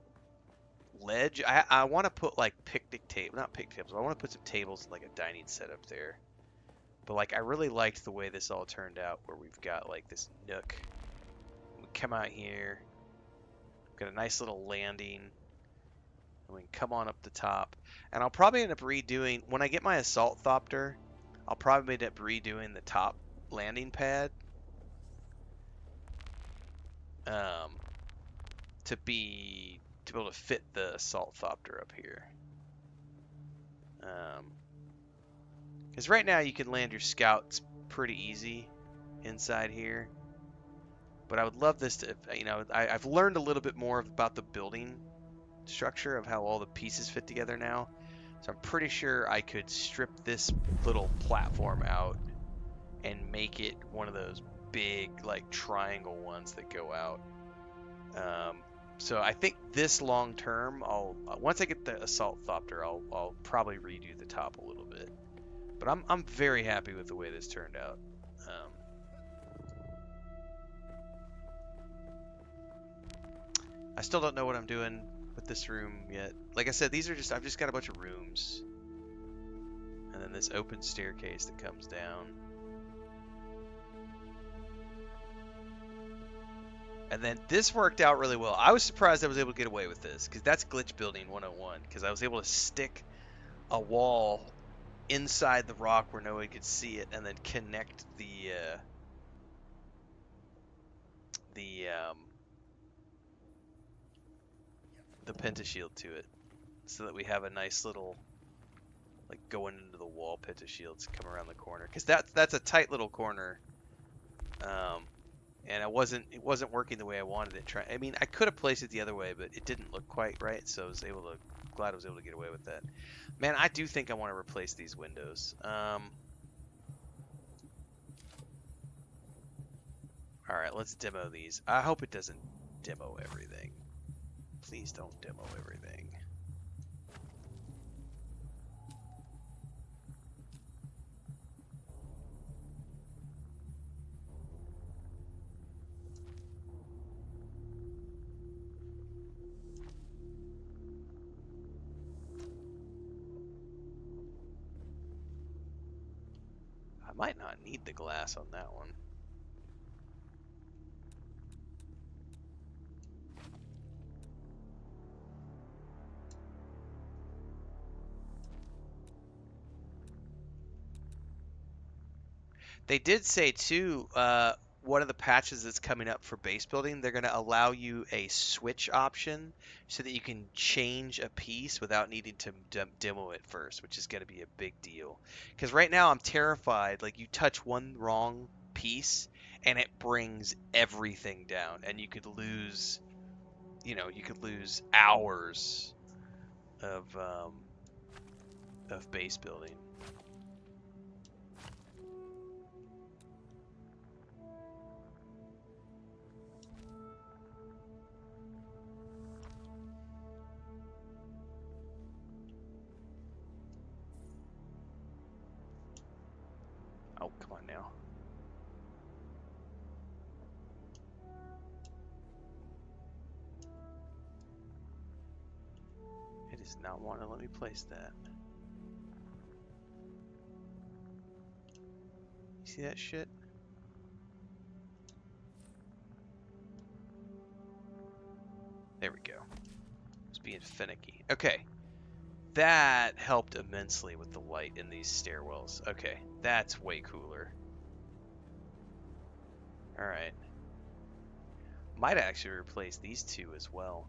ledge. I want to put like picnic table, not picnic tables. I want to put some tables like a dining set up there. But like I really liked the way this all turned out, where we've got like this nook. We come out here, got a nice little landing, and we can come on up the top. And I'll probably end up redoing when I get my assault thopter. I'll probably end up redoing the top landing pad. To be able to fit the assault thopter up here. Because right now you can land your scouts pretty easy inside here. But I would love this to, you know, I've learned a little bit more about the building structure of how all the pieces fit together now. So I'm pretty sure I could strip this little platform out and make it one of those big, like, triangle ones that go out. Um, so I think this long term, I'll once I get the assault thopter, I'll probably redo the top a little bit. But I'm very happy with the way this turned out. Um, I still don't know what I'm doing with this room yet. Like I said, these are just I've just got a bunch of rooms, and then this open staircase that comes down. And then this worked out really well. I was surprised I was able to get away with this, because that's glitch building 101, because I was able to stick a wall inside the rock where no one could see it, and then connect the um, the pentashield to it, so that we have a nice little like going into the wall pentashields come around the corner, because that's a tight little corner. And it wasn't working the way I wanted it. I mean, I could have placed it the other way, but it didn't look quite right, so glad I was able to get away with that. Man, I do think I want to replace these windows. All right, let's demo these. I hope it doesn't demo everything. Please don't demo everything. I might not need the glass on that one. They did say too, one of the patches that's coming up for base building, they're going to allow you a switch option so that you can change a piece without needing to demo it first, which is going to be a big deal. Because right now I'm terrified, like you touch one wrong piece and it brings everything down, and you could lose hours of base building. Oh, come on now. It does not want to let me place that. You see that shit? There we go. It's being finicky. Okay. That helped immensely with the light in these stairwells. Okay, that's way cooler. Alright. Might actually replace these two as well.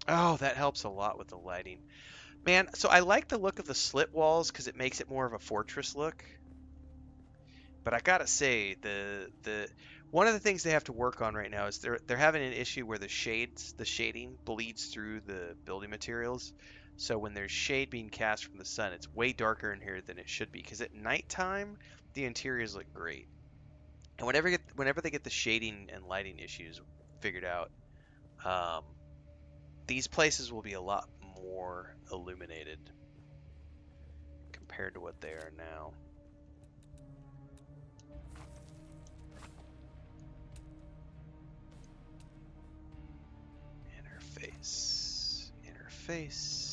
Oh, that helps a lot with the lighting. Man, so I like the look of the slit walls because it makes it more of a fortress look. But I gotta say, the one of the things they have to work on right now is they're having an issue where the shading bleeds through the building materials. So when there's shade being cast from the sun, it's way darker in here than it should be. Because at nighttime, the interiors look great. And whenever they get the shading and lighting issues figured out, um, these places will be a lot more illuminated compared to what they are now. Interface. Interface.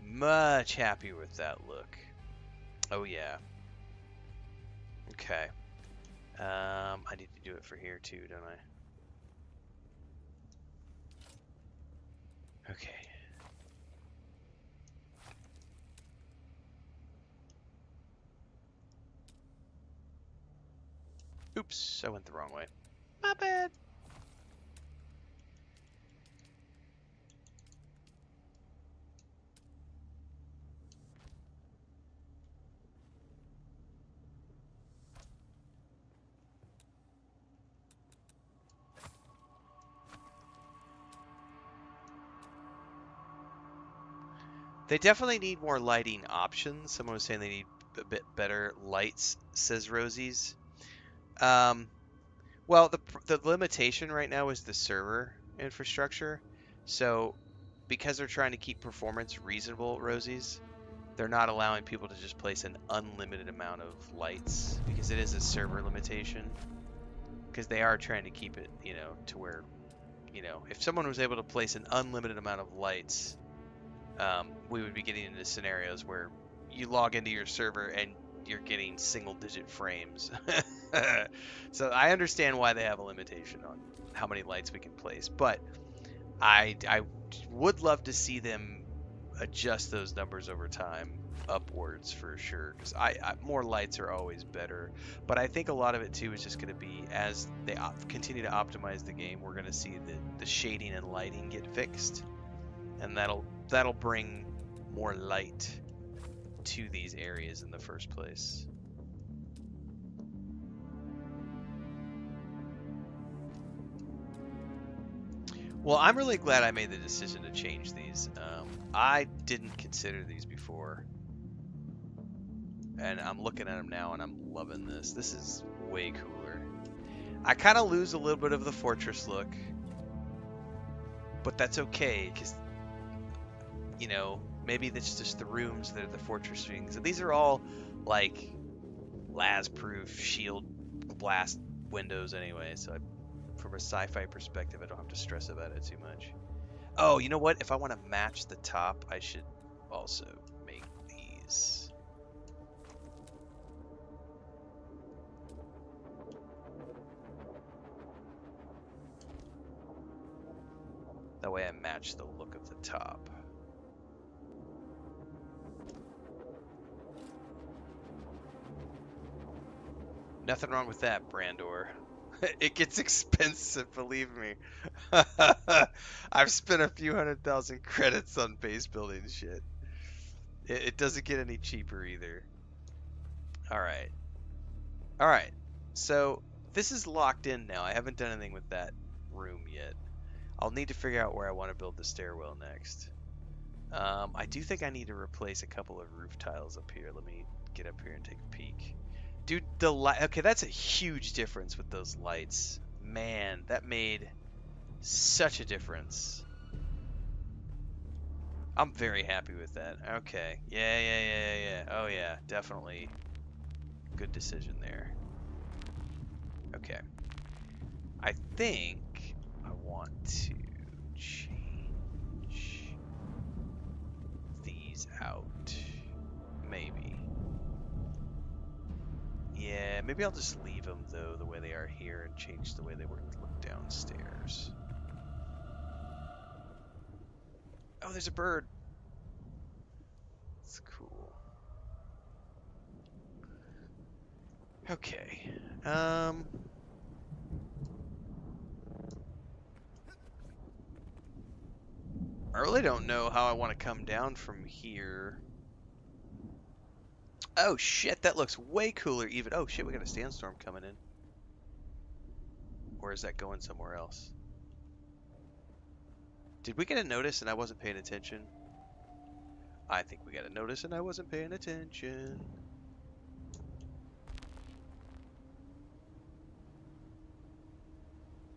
Much happier with that look. Oh yeah. Okay. I need to do it for here too, don't I? Okay. Oops, I went the wrong way. My bad. They definitely need more lighting options. Someone was saying they need a bit better lights, says Rosie's. Um, well, the limitation right now is the server infrastructure. So, because they're trying to keep performance reasonable, Rosie's, they're not allowing people to just place an unlimited amount of lights because it is a server limitation. Because they are trying to keep it, to where, if someone was able to place an unlimited amount of lights, we would be getting into scenarios where you log into your server and you're getting single-digit frames. So I understand why they have a limitation on how many lights we can place, but I would love to see them adjust those numbers over time upwards for sure because more lights are always better, but I think a lot of it too is just going to be as they continue to optimize the game, we're going to see the shading and lighting get fixed, and that'll bring more light to these areas in the first place. Well, I'm really glad I made the decision to change these. I didn't consider these before, and I'm looking at them now and I'm loving this. This is way cooler. I kind of lose a little bit of the fortress look, but that's okay because, maybe that's just the rooms that are the fortress things. And these are all like las-proof shield blast windows anyway, so from a sci-fi perspective, I don't have to stress about it too much. Oh, you know what? If I want to match the top, I should also make these. That way I match the look of the top. Nothing wrong with that, Brandor. It gets expensive, believe me. I've spent a few 100,000 credits on base building shit. It doesn't get any cheaper either. Alright. Alright. So, this is locked in now. I haven't done anything with that room yet. I'll need to figure out where I want to build the stairwell next. I do think I need to replace a couple of roof tiles up here. Let me get up here and take a peek. Dude, the light. Okay, that's a huge difference with those lights. Man, that made such a difference. I'm very happy with that. Okay. Yeah. Oh, yeah. Definitely. Good decision there. Okay. I think I want to change these out. Maybe. Yeah, maybe I'll just leave them, though, the way they are here and change the way they look downstairs. Oh, there's a bird. That's cool. Okay. I really don't know how I want to come down from here. Oh, shit, that looks way cooler even. Oh, shit, we got a sandstorm coming in. Or is that going somewhere else? Did we get a notice and I wasn't paying attention? I think we got a notice and I wasn't paying attention.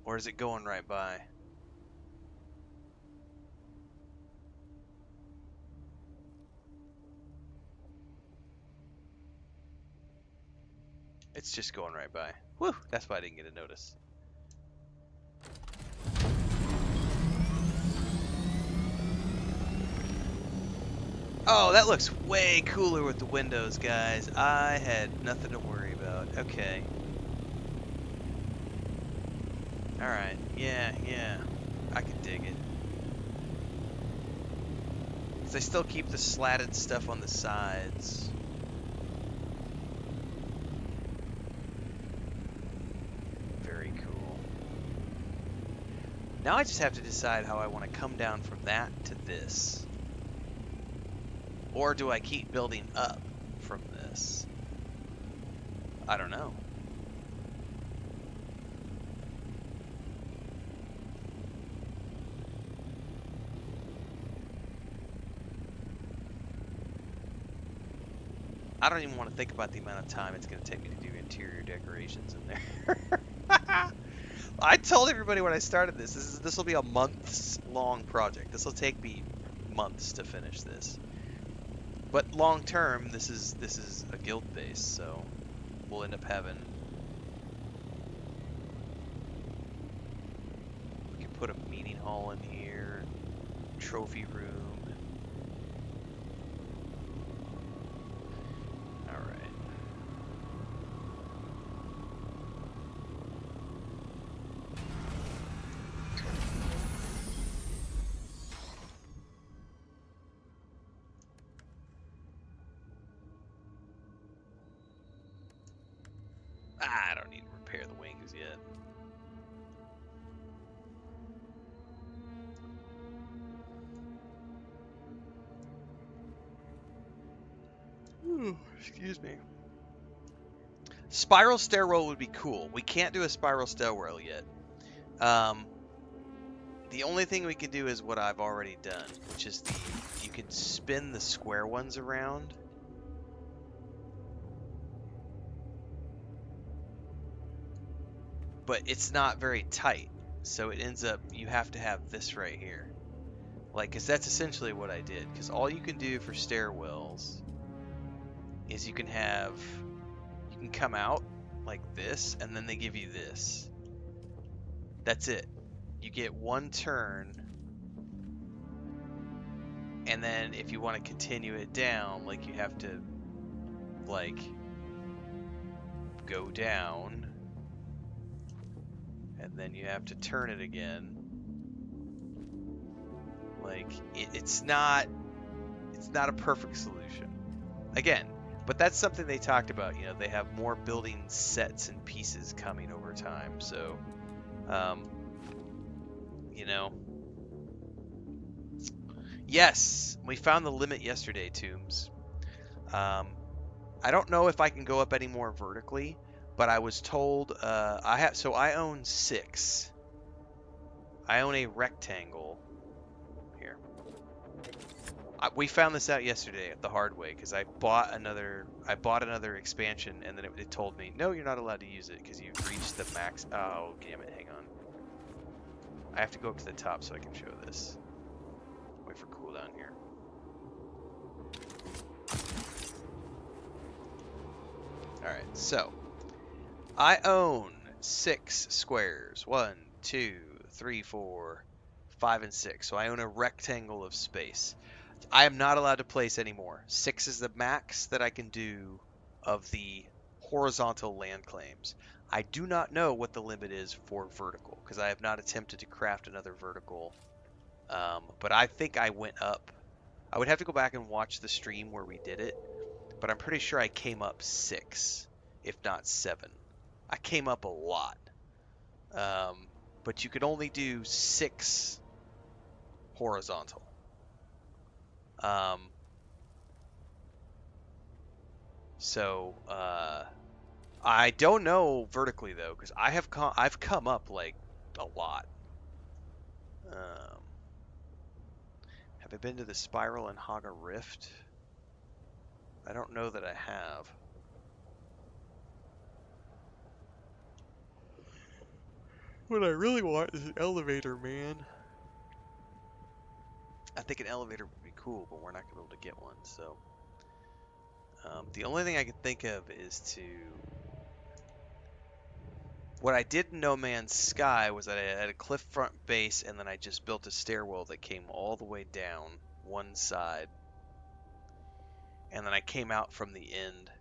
Or is it going right by? It's just going right by. Whew, that's why I didn't get a notice. Oh, that looks way cooler with the windows, guys. I had nothing to worry about. Okay. Alright, yeah. I can dig it. 'Cause I still keep the slatted stuff on the sides. Very cool. Now I just have to decide how I want to come down from that to this. Or do I keep building up from this? I don't know. I don't even want to think about the amount of time it's going to take me to do interior decorations in there. I told everybody when I started this will be a months long project. This will take me months to finish this. But long term, this is a guild base, so we'll end up having. We can put a meeting hall in here, trophy room. All right. I don't need to repair the wings yet. Ooh, excuse me. Spiral stairwell would be cool. We can't do a spiral stairwell yet. The only thing we can do is what I've already done, which is you can spin the square ones around. But it's not very tight, so it ends up, you have to have this right here. Like, because that's essentially what I did. Because all you can do for stairwells is you can come out like this, and then they give you this. That's it. You get one turn, and then if you want to continue it down, like, you have to, like, go down, and then you have to turn it again. Like, it's not a perfect solution. Again, but that's something they talked about. You know, they have more building sets and pieces coming over time. So, you know, yes, we found the limit yesterday, Tombs. I don't know if I can go up any more vertically, but I was told I own 6. I own a rectangle. Here. We found this out yesterday the hard way because I bought another expansion, and then it told me, no, you're not allowed to use it because you've reached the max. Oh, damn it, hang on. I have to go up to the top so I can show this. Wait for cooldown here. Alright, so I own 6 squares. 1, 2, 3, 4, 5, and 6. So I own a rectangle of space. I am not allowed to place any more. 6 is the max that I can do of the horizontal land claims. I do not know what the limit is for vertical because I have not attempted to craft another vertical. But I think I went up. I would have to go back and watch the stream where we did it, but I'm pretty sure I came up 6, if not 7. I came up a lot. But you could only do 6 horizontal. So I don't know vertically though, because I've come up like a lot. Have I been to the Spiral and Haga Rift? I don't know that I have. What I really want is an elevator, man. I think an elevator would be cool, but we're not gonna be able to get one. So the only thing I can think of is to. What I did in No Man's Sky was that I had a cliff front base, and then I just built a stairwell that came all the way down one side, and then I came out from the end.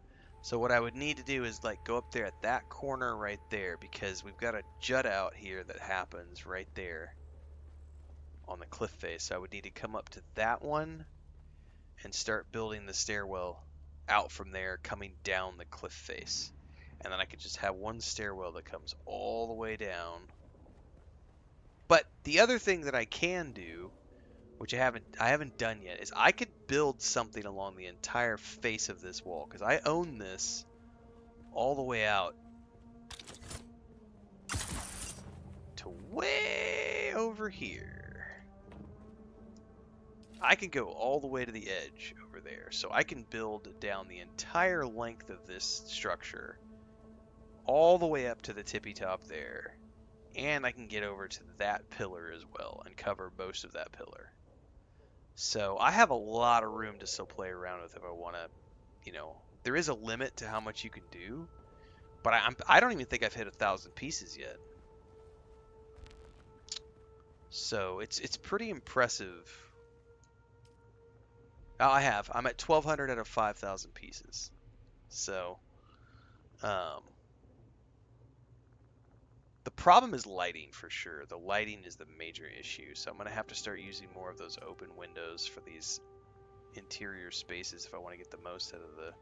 So what I would need to do is like go up there at that corner right there because we've got a jut out here that happens right there on the cliff face. So I would need to come up to that one and start building the stairwell out from there coming down the cliff face. And then I could just have one stairwell that comes all the way down. But the other thing that I can do, which I haven't done yet, is I could build something along the entire face of this wall because I own this all the way out to way over here. I can go all the way to the edge over there. So I can build down the entire length of this structure all the way up to the tippy top there. And I can get over to that pillar as well and cover most of that pillar. So I have a lot of room to still play around with if I want to, there is a limit to how much you can do, but I don't even think I've hit 1,000 pieces yet. So it's pretty impressive. Oh, I'm at 1,200 out of 5,000 pieces. So, um, the problem is lighting for sure. The lighting is the major issue. So I'm gonna have to start using more of those open windows for these interior spaces if I want to get the most out of the.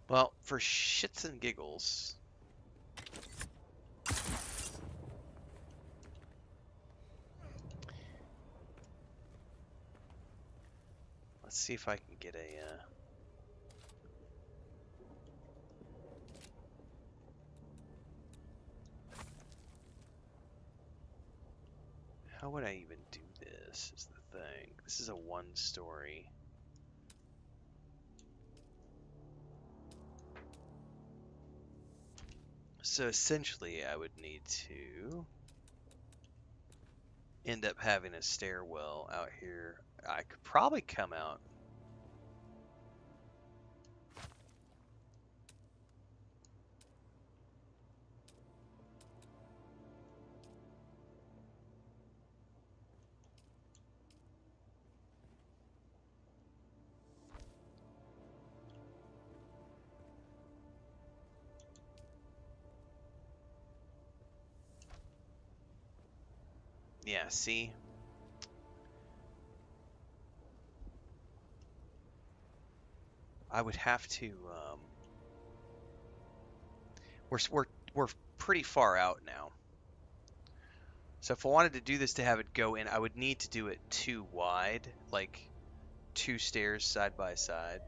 Well, for shits and giggles, let's see if I can get a. How would I even do this? Is the thing. This is a one-story. So essentially, I would need to end up having a stairwell out here. I could probably come out. Yeah, see? I would have to. We're pretty far out now. So if I wanted to do this to have it go in, I would need to do it too wide, like 2 stairs side by side.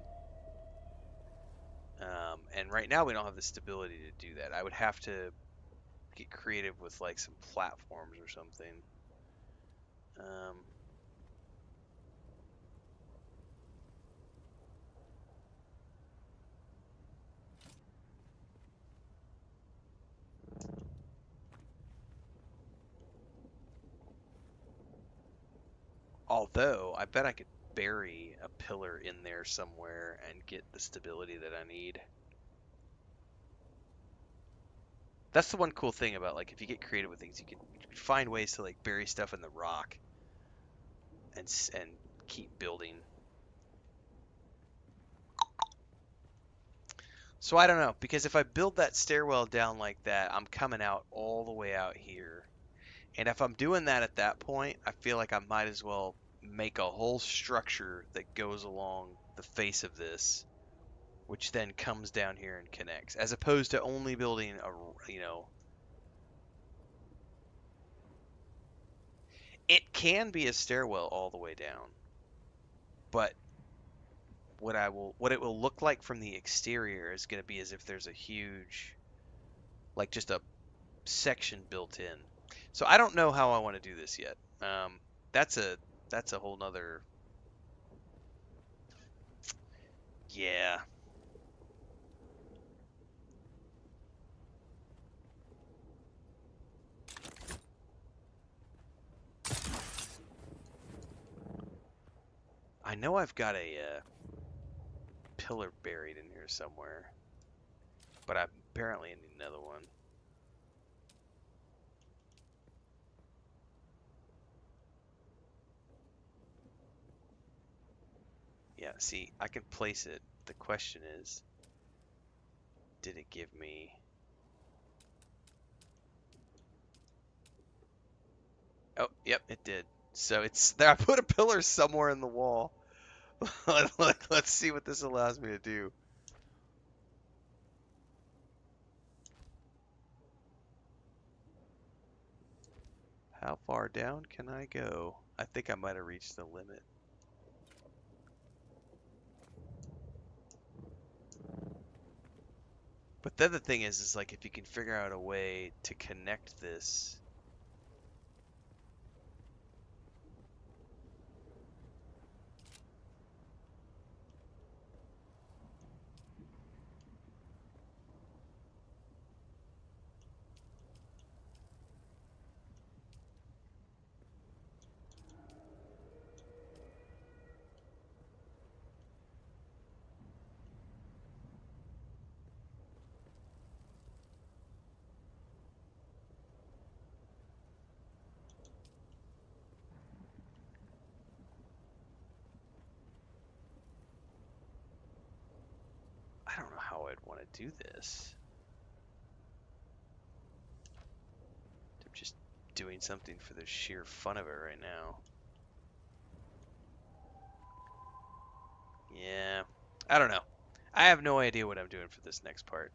And right now we don't have the stability to do that. I would have to get creative with like some platforms or something. Um, Although I bet I could bury a pillar in there somewhere and get the stability that I need. That's the one cool thing about like if you get creative with things, you can find ways to like bury stuff in the rock and keep building. So I don't know, because if I build that stairwell down like that, I'm coming out all the way out here. And if I'm doing that at that point, I feel like I might as well make a whole structure that goes along the face of this, which then comes down here and connects, as opposed to only building it can be a stairwell all the way down, but what it will look like from the exterior is going to be as if there's a huge, like just a section built in. So I don't know how I want to do this yet. That's a whole nother. Yeah. I know I've got a pillar buried in here somewhere, but I apparently need another one. Yeah, see, I can place it. The question is, did it give me... Oh, yep, it did. So it's there. I put a pillar somewhere in the wall. Let's see what this allows me to do. How far down can I go? I think I might have reached the limit. But then the thing is like if you can figure out a way to connect this. I don't know how I'd want to do this. I'm just doing something for the sheer fun of it right now. Yeah, I don't know. I have no idea what I'm doing for this next part.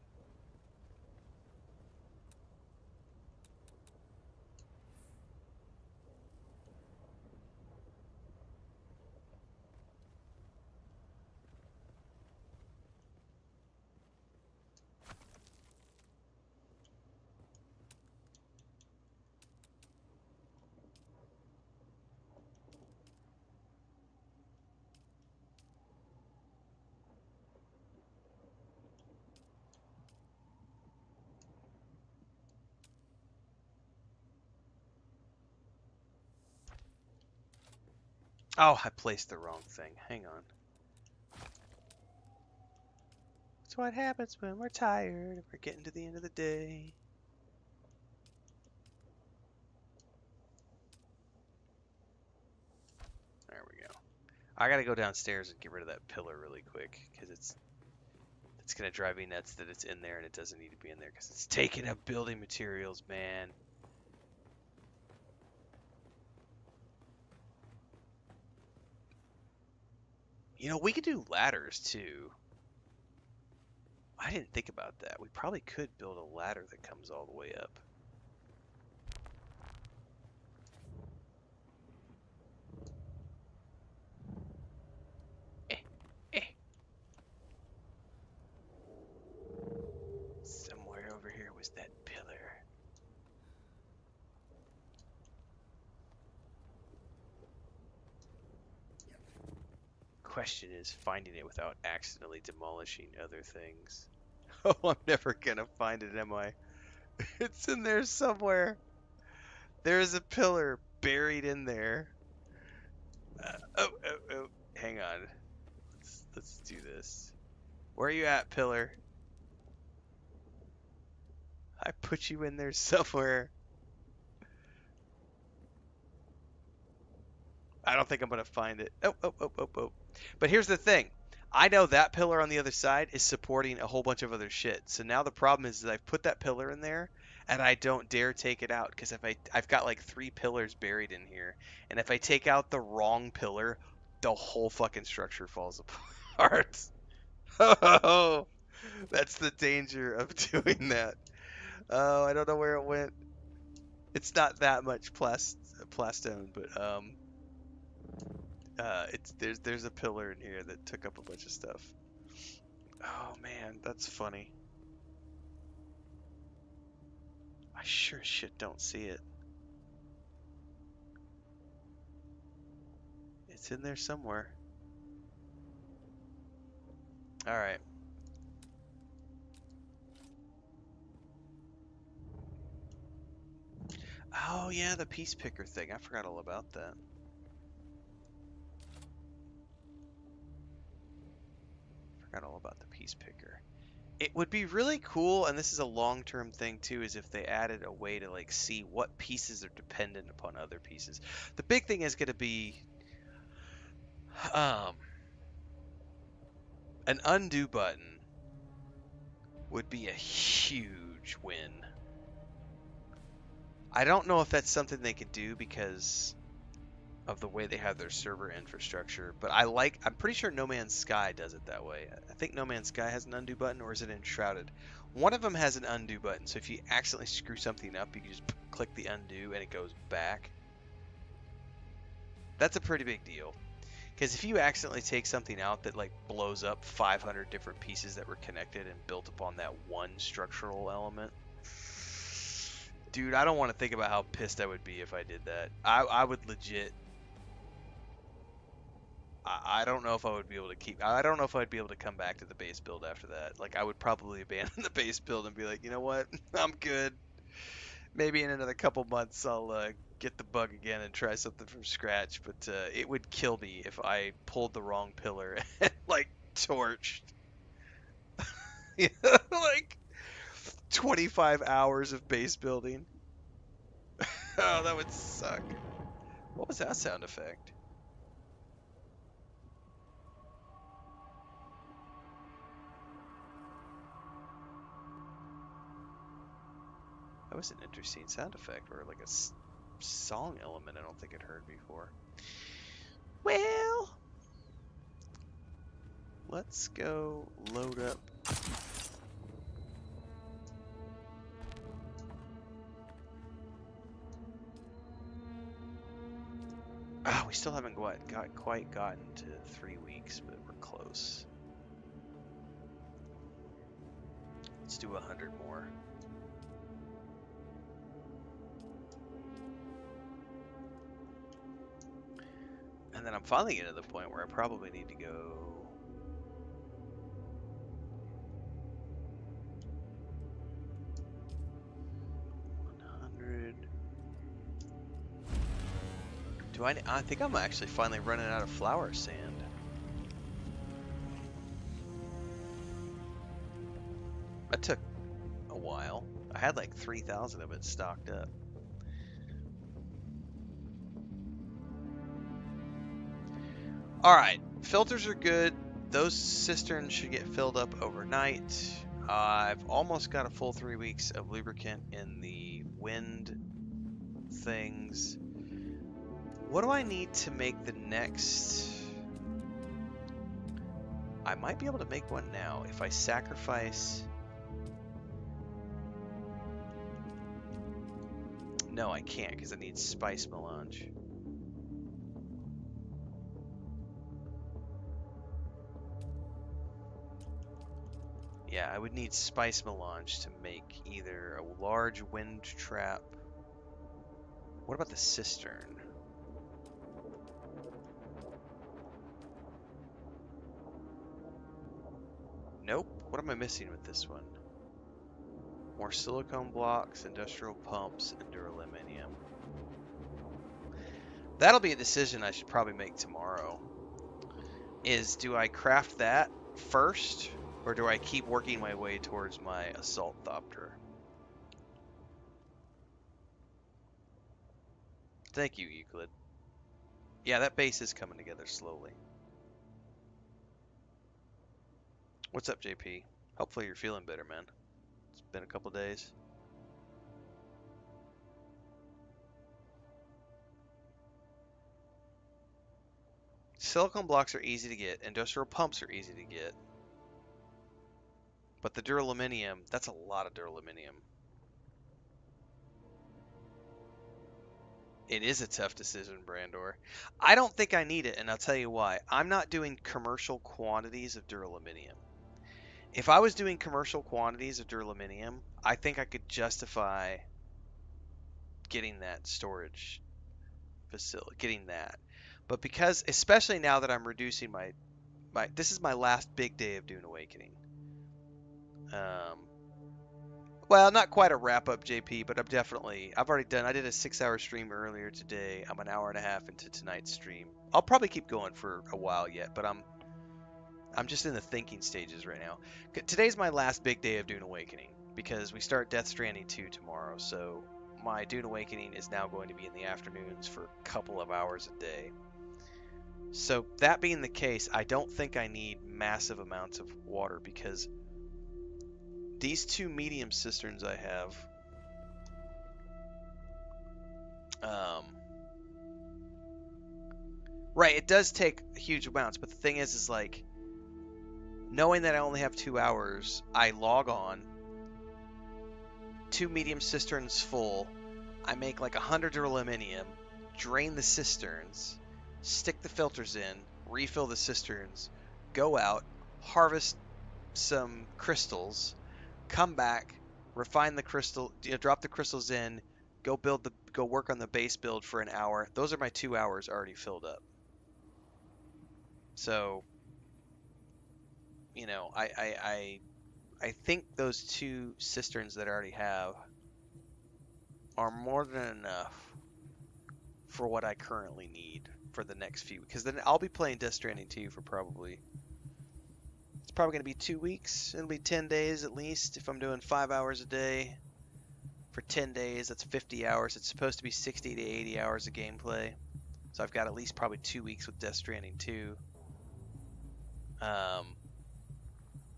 Oh, I placed the wrong thing. Hang on. That's what happens when we're tired. We're getting to the end of the day. There we go. I gotta go downstairs and get rid of that pillar really quick because it's gonna drive me nuts that it's in there and it doesn't need to be in there because it's taking up building materials, man. You know, we could do ladders too. I didn't think about that. We probably could build a ladder that comes all the way up. Eh, eh. Somewhere over here was that pillar. Question is finding it without accidentally demolishing other things. Oh, I'm never gonna find it, am I? It's in there somewhere. There's a pillar buried in there. Oh. Hang on. Let's do this. Where are you at, pillar? I put you in there somewhere. I don't think I'm gonna find it. Oh. But here's the thing. I know that pillar on the other side is supporting a whole bunch of other shit. So now the problem is that I've put that pillar in there and I don't dare take it out because if I've got like 3 pillars buried in here, and if I take out the wrong pillar, the whole fucking structure falls apart. Oh, that's the danger of doing that. Oh, I don't know where it went. It's not that much plastone, but it's there's a pillar in here that took up a bunch of stuff. Oh man, that's funny. I sure as shit don't see it. It's in there somewhere. All right. Oh yeah, the piece picker thing. I forgot all about that. Forgot all about the piece picker. It would be really cool, and this is a long-term thing too, is if they added a way to like see what pieces are dependent upon other pieces. The big thing is going to be um An undo button would be a huge win. I don't know if that's something they can do because of the way they have their server infrastructure, but I'm pretty sure No Man's Sky does it that way. I think No Man's Sky has an undo button, or is it in Shrouded? One of them has an undo button, so if you accidentally screw something up, you can just click the undo and it goes back. That's a pretty big deal. Because if you accidentally take something out that like blows up 500 different pieces that were connected and built upon that one structural element, dude, I don't want to think about how pissed I would be if I did that. I would legit. I don't know if I would be able to keep. I don't know if I'd be able to come back to the base build after that. Like I would probably abandon the base build and be like, you know what, I'm good. Maybe in another couple months I'll get the bug again and try something from scratch. But it would kill me if I pulled the wrong pillar and like torched. Like 25 hours of base building. Oh, that would suck. What was that sound effect? That was an interesting sound effect, or like a song element I don't think I'd heard before. Well, let's go load up. Ah, we still haven't quite gotten to 3 weeks, but we're close. Let's do 100 more. And then I'm finally getting to the point where I probably need to go 100. I think I'm actually finally running out of flower sand. That took a while. I had like 3,000 of it stocked up. Alright, filters are good. Those cisterns should get filled up overnight. I've almost got a full 3 weeks of lubricant in the wind things. What do I need to make the next? I might be able to make one now if I sacrifice. No, I can't because I need spice melange. Yeah, I would need spice melange to make either a large wind trap. What about the cistern? Nope. What am I missing with this one? More silicone blocks, industrial pumps, and duraluminum. That'll be a decision I should probably make tomorrow. Do I craft that first, or do I keep working my way towards my assault thopter? Thank you, Euclid. Yeah, that base is coming together slowly. What's up, JP? Hopefully you're feeling better, man. It's been a couple days. Silicone blocks are easy to get. Industrial pumps are easy to get. But the duraluminum, that's a lot of duraluminum. It is a tough decision, Brandor. I don't think I need it, and I'll tell you why. I'm not doing commercial quantities of duraluminum. If I was doing commercial quantities of duraluminum, I think I could justify getting that storage facility, getting that. But because, especially now that I'm reducing this is my last big day of Dune Awakening. Well, not quite a wrap up, JP, but I've already done, I did a 6 hour stream earlier today. I'm an hour and a half into tonight's stream. I'll probably keep going for a while yet, but I'm just in the thinking stages right now. Today's my last big day of Dune Awakening because we start Death Stranding 2 tomorrow. So my Dune Awakening is now going to be in the afternoons for a couple of hours a day. So that being the case, I don't think I need massive amounts of water because these two medium cisterns I have, um, right, it does take huge amounts, but the thing is like, knowing that I only have 2 hours, I log on, two medium cisterns full, I make like 100 aluminium, drain the cisterns, stick the filters in, refill the cisterns, go out, harvest some crystals, come back, refine the crystal, drop the crystals in, go work on the base build for an hour. Those are my 2 hours already filled up. So, I think those two cisterns that I already have are more than enough for what I currently need for the next few. Because then I'll be playing Death Stranding 2 for it's probably going to be 2 weeks. It'll be 10 days at least if I'm doing 5 hours a day. For 10 days, that's 50 hours. It's supposed to be 60 to 80 hours of gameplay. So I've got at least probably 2 weeks with Death Stranding 2. Um,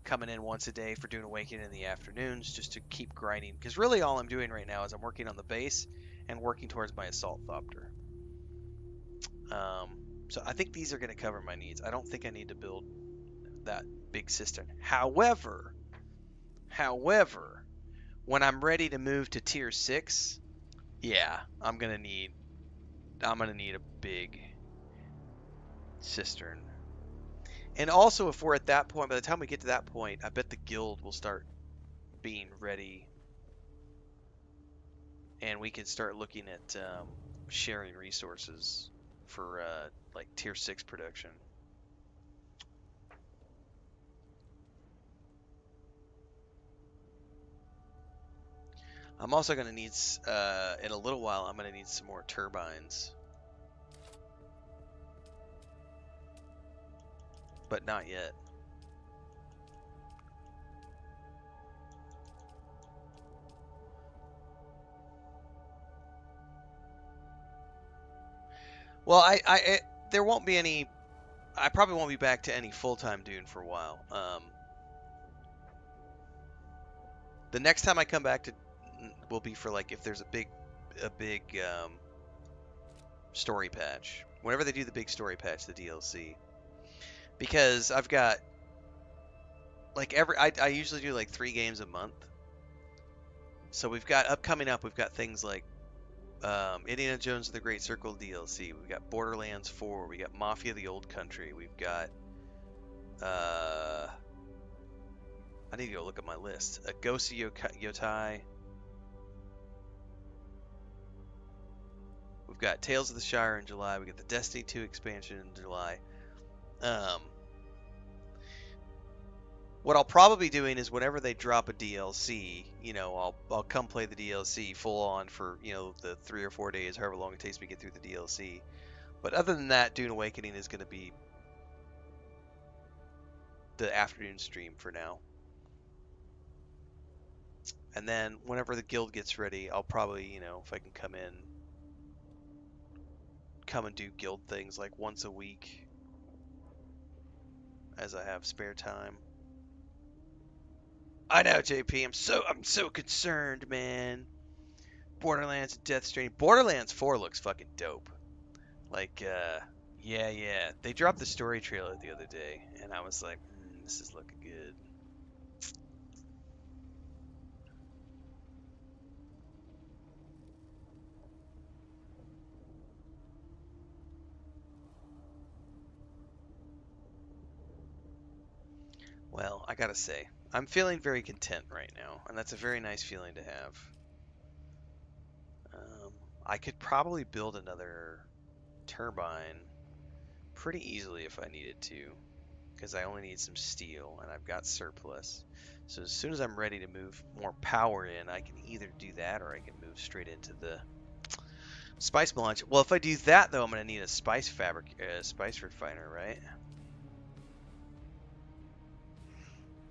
Coming in once a day for Dune Awakening in the afternoons just to keep grinding. Because really all I'm doing right now is I'm working on the base and working towards my Assault Thopter. So I think these are going to cover my needs. I don't think I need to build that big cistern. However, when I'm ready to move to tier 6, yeah, I'm going to need a big cistern. And also, if we're at that point, by the time we get to that point, I bet the guild will start being ready, and we can start looking at sharing resources for like tier 6 production. I'm also going to need, in a little while, I'm going to need some more turbines. But not yet. Well, there won't be any. I probably won't be back to any full-time Dune for a while. The next time I come back to will be for like if there's a big story patch. Whenever they do the big story patch, the DLC. Because I've got like I usually do like 3 games a month. So we've got we've got things like Indiana Jones and the Great Circle DLC. We've got Borderlands 4. We got Mafia: The Old Country. We've got I need to go look at my list. A Ghost of Yotai. We've got Tales of the Shire in July. We got the Destiny 2 expansion in July. What I'll probably be doing is whenever they drop a DLC, I'll come play the DLC full on for the 3 or 4 days, however long it takes me to get through the DLC. But other than that, Dune Awakening is going to be the afternoon stream for now. And then whenever the guild gets ready, I'll probably, if I can come and do guild things like once a week as I have spare time. I know, JP. I'm so concerned, man. Borderlands and Death Stranding. Borderlands 4 looks fucking dope. Like, yeah. They dropped the story trailer the other day, and I was like, this is looking good. Well, I gotta say, I'm feeling very content right now, and that's a very nice feeling to have. I could probably build another turbine pretty easily if I needed to, because I only need some steel, and I've got surplus. So as soon as I'm ready to move more power in, I can either do that or I can move straight into the spice melange. Well, if I do that though, I'm gonna need a spice refiner, right?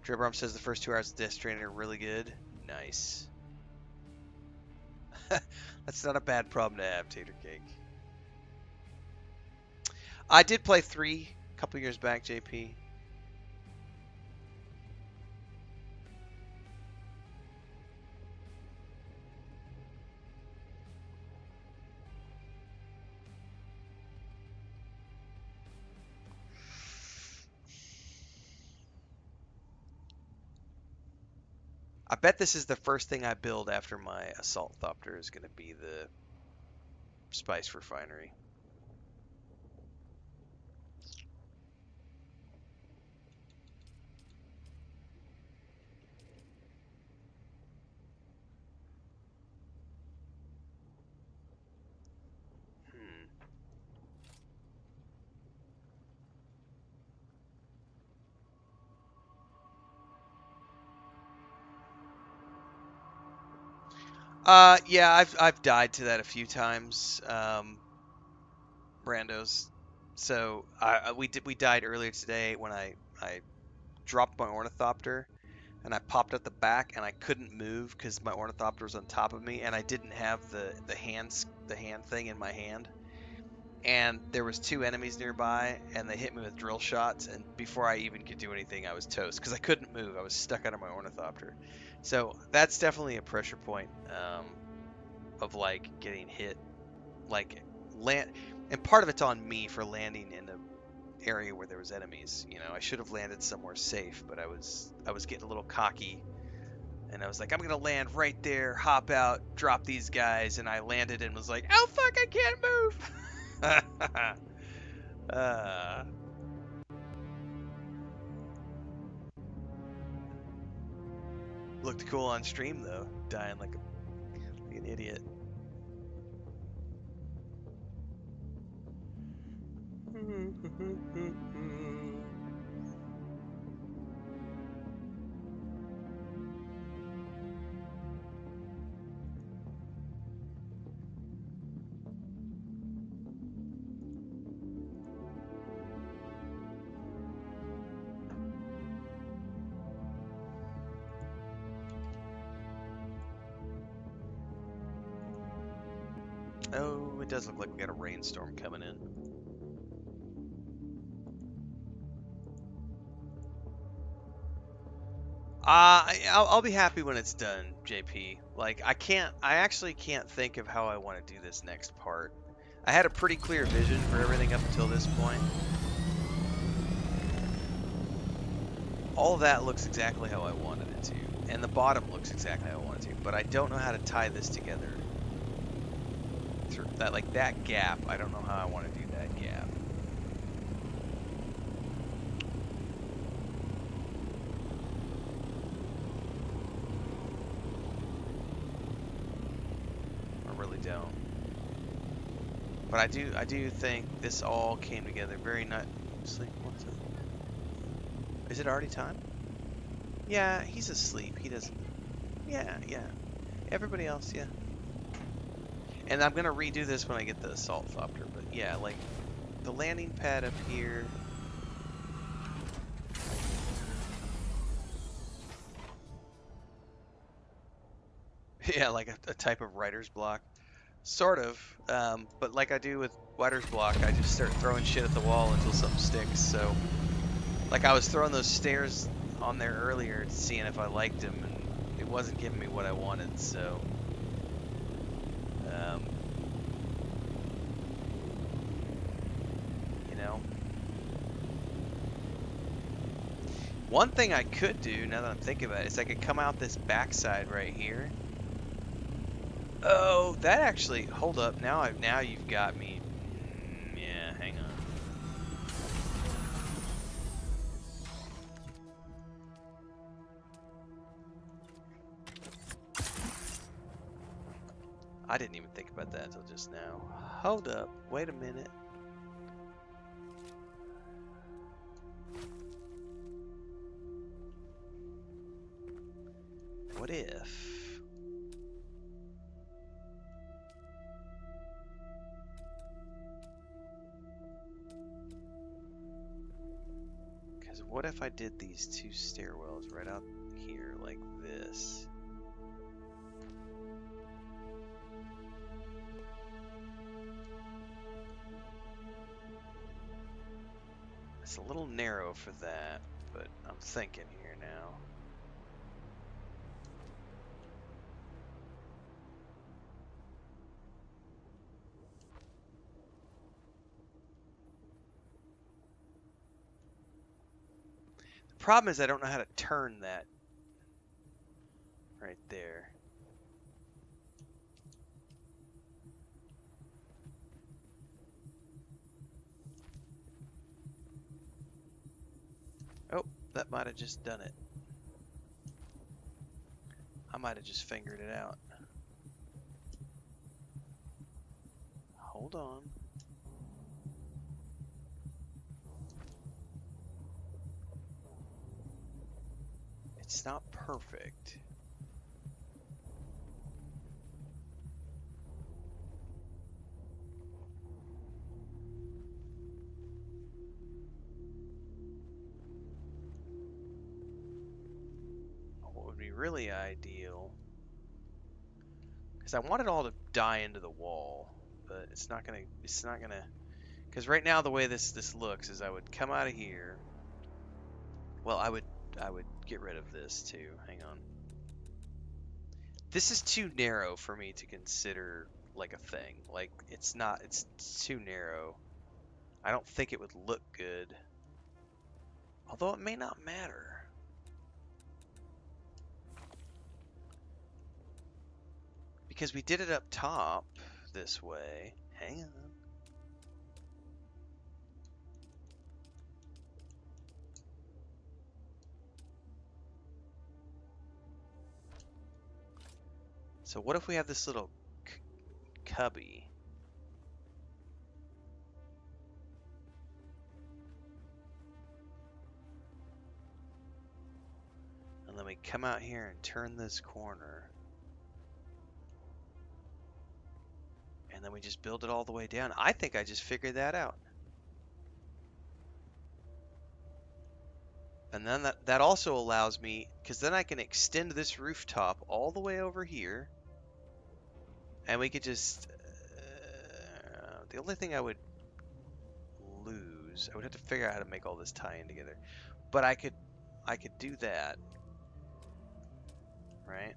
Dribberm says the first 2 hours of Death Stranding are really good. Nice. That's not a bad problem to have, Tater Cake. I did play 3 a couple years back, JP. I bet this is the first thing I build after my assault thopter is going to be the spice refinery. Hmm. Yeah, I've died to that a few times, Brandos. So we died earlier today when I dropped my ornithopter and I popped up the back and I couldn't move because my ornithopter was on top of me and I didn't have the hand thing in my hand. And there was 2 enemies nearby and they hit me with drill shots, and before I even could do anything I was toast because I couldn't move. I was stuck out of my ornithopter. So that's definitely a pressure point, of like getting hit, like land, and part of it's on me for landing in an area where there was enemies. I should have landed somewhere safe, but I was getting a little cocky, and I was like, I'm gonna land right there, hop out, drop these guys, and I landed and was like, oh fuck, I can't move. uh, Looked cool on stream though, dying like an idiot. Oh, it does look like we got a rainstorm coming in. I'll be happy when it's done, JP. Like, I actually can't think of how I want to do this next part. I had a pretty clear vision for everything up until this point. All of that looks exactly how I wanted it to, and the bottom looks exactly how I wanted it to, but I don't know how to tie this together. Through that, like that gap, I don't know how I want to do that gap. I really don't. But I do think this all came together very nicely. What's it? Is it already time? Yeah, he's asleep. He doesn't. Yeah, yeah. Everybody else, yeah. And I'm gonna redo this when I get the assault thopter. But yeah, like the landing pad up here. Yeah, like a type of writer's block. Sort of. But like I do with writer's block, I just start throwing shit at the wall until something sticks. So, like I was throwing those stairs on there earlier, seeing if I liked them, and it wasn't giving me what I wanted. So, um, you know, one thing I could do now that I'm thinking about it is I could come out this backside right here. Oh, that actually. Hold up. Now you've got me. Yeah, hang on. I didn't even think about that until just now. Hold up. Wait a minute. What if? Because what if I did these 2 stairwells right out here like this? It's a little narrow for that, but I'm thinking here now. The problem is I don't know how to turn that right there. Oh, that might have just done it. I might have just fingered it out. Hold on. It's not perfect. What would be really ideal, because I want it all to die into the wall, but it's not gonna, because right now the way this looks is I would come out of here. Well, I would get rid of this too. Hang on. This is too narrow for me to consider like a thing. Like it's not, it's too narrow. I don't think it would look good. Although it may not matter. Because we did it up top this way. Hang on. So what if we have this little cubby? And then we come out here and turn this corner. And then we just build it all the way down. I think I just figured that out. And then that also allows me, because then I can extend this rooftop all the way over here. And we could just, the only thing I would lose, I would have to figure out how to make all this tie in together. But I could do that, right?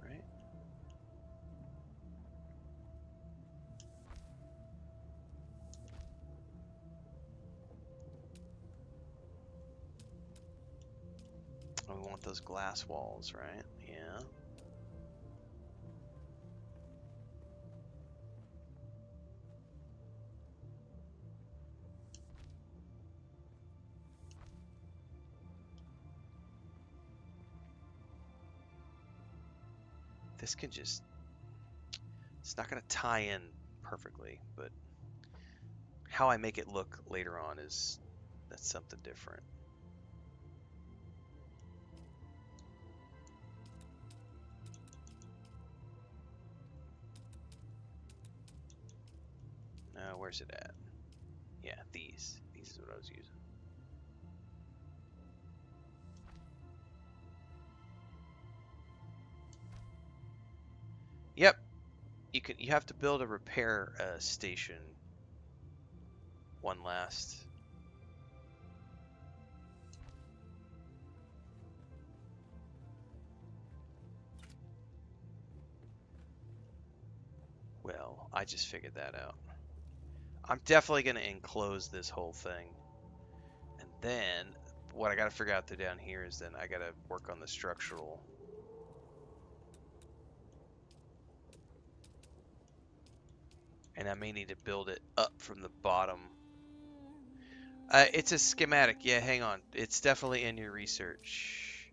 Right? And we want those glass walls, right? Yeah. This can just, it's not going to tie in perfectly, but how I make it look later on that's something different. Where's it at? Yeah, these is what I was using. Yep, you have to build a repair station. One last. Well, I just figured that out. I'm definitely going to enclose this whole thing. And then what I got to figure out down here is then I got to work on the structural. And I may need to build it up from the bottom. It's a schematic. Yeah, hang on. It's definitely in your research.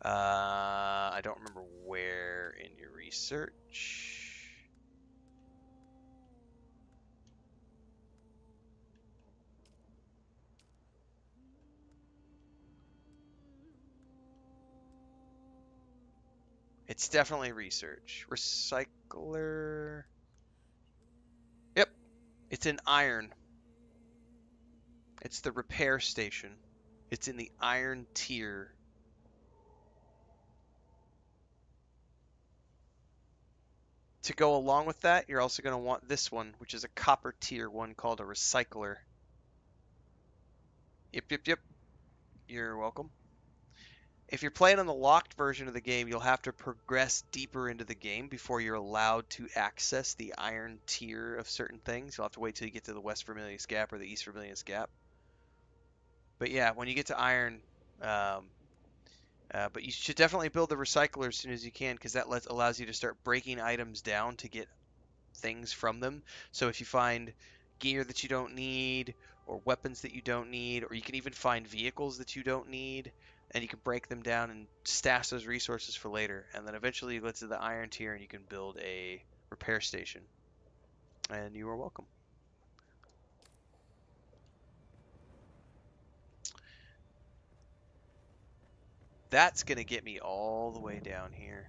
I don't remember where in your research. It's definitely research. Recycler. Yep. It's in iron. It's the repair station. It's in the iron tier. To go along with that, you're also going to want this one, which is a copper tier one called a recycler. Yep, yep, yep. You're welcome. If you're playing on the locked version of the game, you'll have to progress deeper into the game before you're allowed to access the iron tier of certain things. You'll have to wait till you get to the West Vermilius Gap or the East Vermilius Gap. But yeah, when you get to iron, um, but you should definitely build the recycler as soon as you can because that allows you to start breaking items down to get things from them. So if you find gear that you don't need, or weapons that you don't need, or you can even find vehicles that you don't need, and you can break them down and stash those resources for later. And then eventually you get to the iron tier and you can build a repair station. And you are welcome. That's going to get me all the way down here.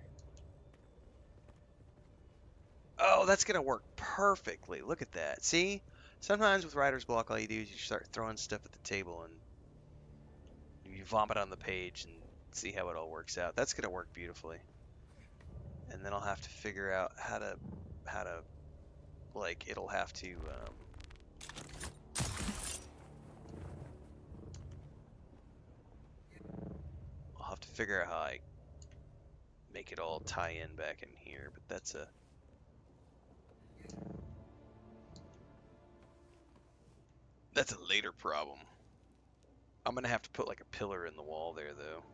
Oh, that's going to work perfectly. Look at that. See? Sometimes with writer's block, all you do is you start throwing stuff at the table and you vomit on the page and see how it all works out. That's going to work beautifully. And then I'll have to figure out how to, like, it'll have to, I'll have to figure out how I make it all tie in back in here, but that's a later problem. I'm going to have to put, like, a pillar in the wall there, though.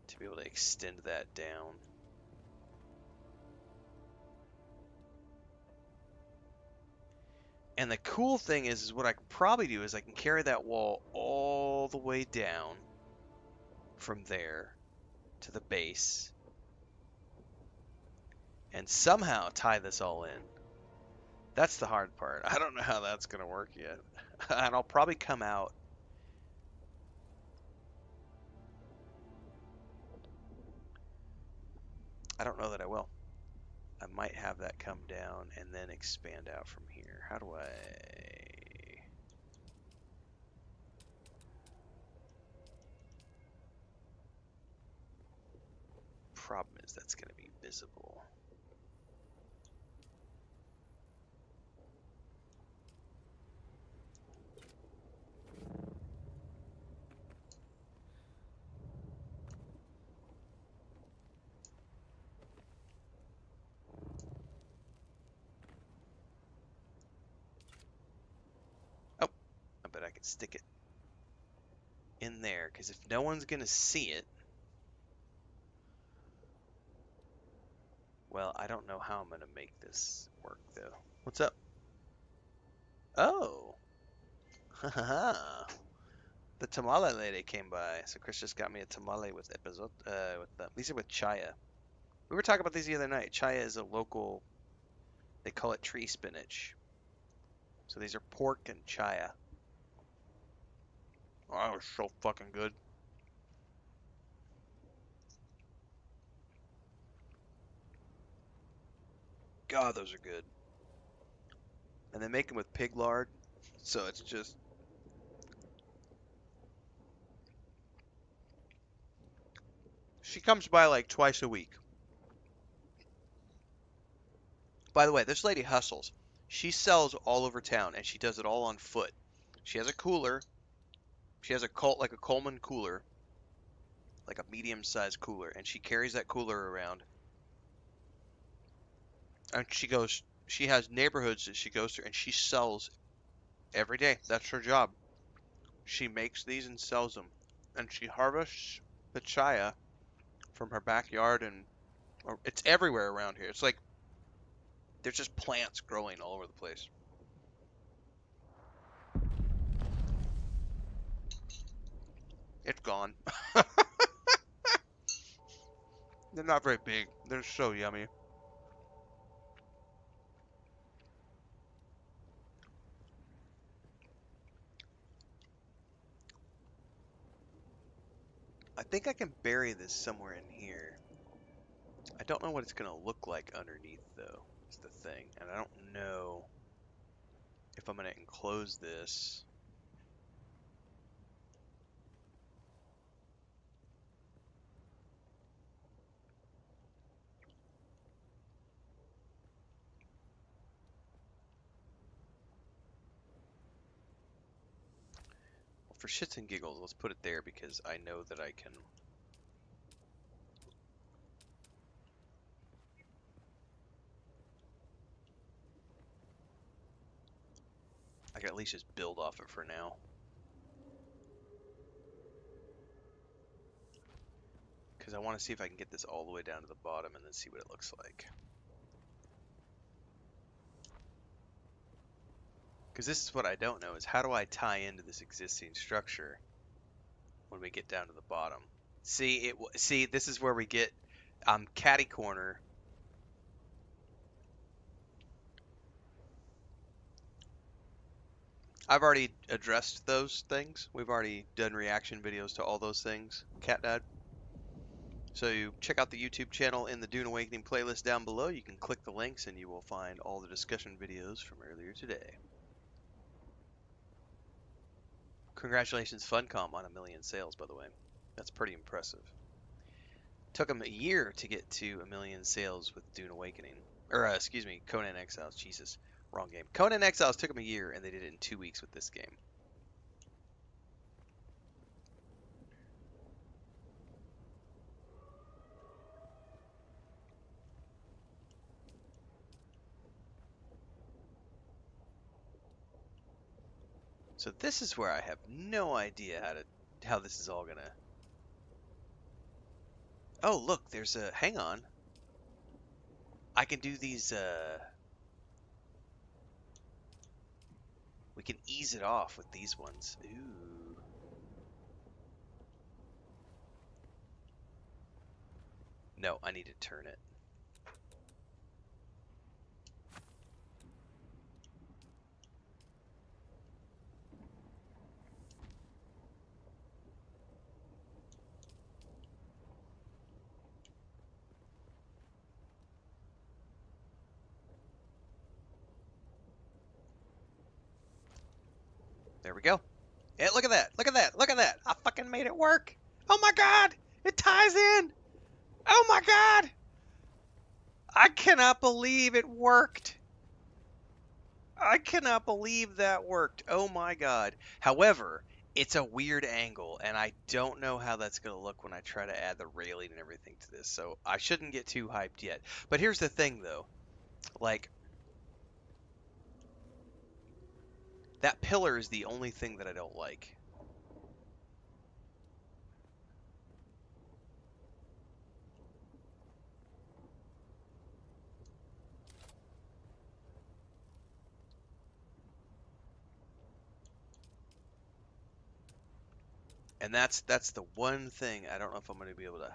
To be able to extend that down. And the cool thing is what I can probably do is I can carry that wall all the way down from there to the base and somehow tie this all in. That's the hard part. I don't know how that's going to work yet. And I'll probably come out. I don't know that I will. I might have that come down and then expand out from here. How do I... Problem is that's going to be visible. Oh, I bet I could stick it in there because if no one's going to see it, well, I don't know how I'm going to make this work though. What's up? Oh, the tamale lady came by, so Chris just got me a tamale with episode, these are with chaya. We were talking about these the other night. Chaya is a local, they call it tree spinach. So these are pork and chaya. Oh, that was so fucking good. God, those are good. And they make them with pig lard, so it's just. She comes by like twice a week. By the way, this lady hustles. She sells all over town, and she does it all on foot. She has a cooler. She has a like a Coleman cooler, like a medium-sized cooler, and she carries that cooler around. And she goes. She has neighborhoods that she goes through, and she sells every day. That's her job. She makes these and sells them, and she harvests the chaya from her backyard, and or it's everywhere around here. It's like there's just plants growing all over the place. It's gone. They're not very big. They're so yummy. I think I can bury this somewhere in here. I don't know what it's going to look like underneath, though. Is the thing, and I don't know if I'm going to enclose this. Well, for shits and giggles, let's put it there because I know that I can. I can at least just build off it for now. Because I want to see if I can get this all the way down to the bottom and then see what it looks like. Because this is what I don't know, is how do I tie into this existing structure when we get down to the bottom? See, this is where we get catty corner. I've already addressed those things. We've already done reaction videos to all those things. Cat Dad. So you check out the YouTube channel in the Dune Awakening playlist down below. You can click the links and you will find all the discussion videos from earlier today. Congratulations Funcom on 1 million sales, by the way. That's pretty impressive. Took them a year to get to 1 million sales with Dune Awakening. Or, excuse me, Conan Exiles. Jesus, wrong game. Conan Exiles took them a year, and they did it in 2 weeks with this game. So this is where I have no idea how this is all gonna. Oh, look, there's a. Hang on. I can do these. We can ease it off with these ones. Ooh. No, I need to turn it. There we go. Yeah, look at that. Look at that. Look at that. I fucking made it work. Oh my god. It ties in. Oh my god. I cannot believe it worked. I cannot believe that worked. Oh my god. However, it's a weird angle, and I don't know how that's going to look when I try to add the railing and everything to this, so I shouldn't get too hyped yet. But here's the thing, though. Like, that pillar is the only thing that I don't like. And that's the one thing I don't know if I'm going to be able to.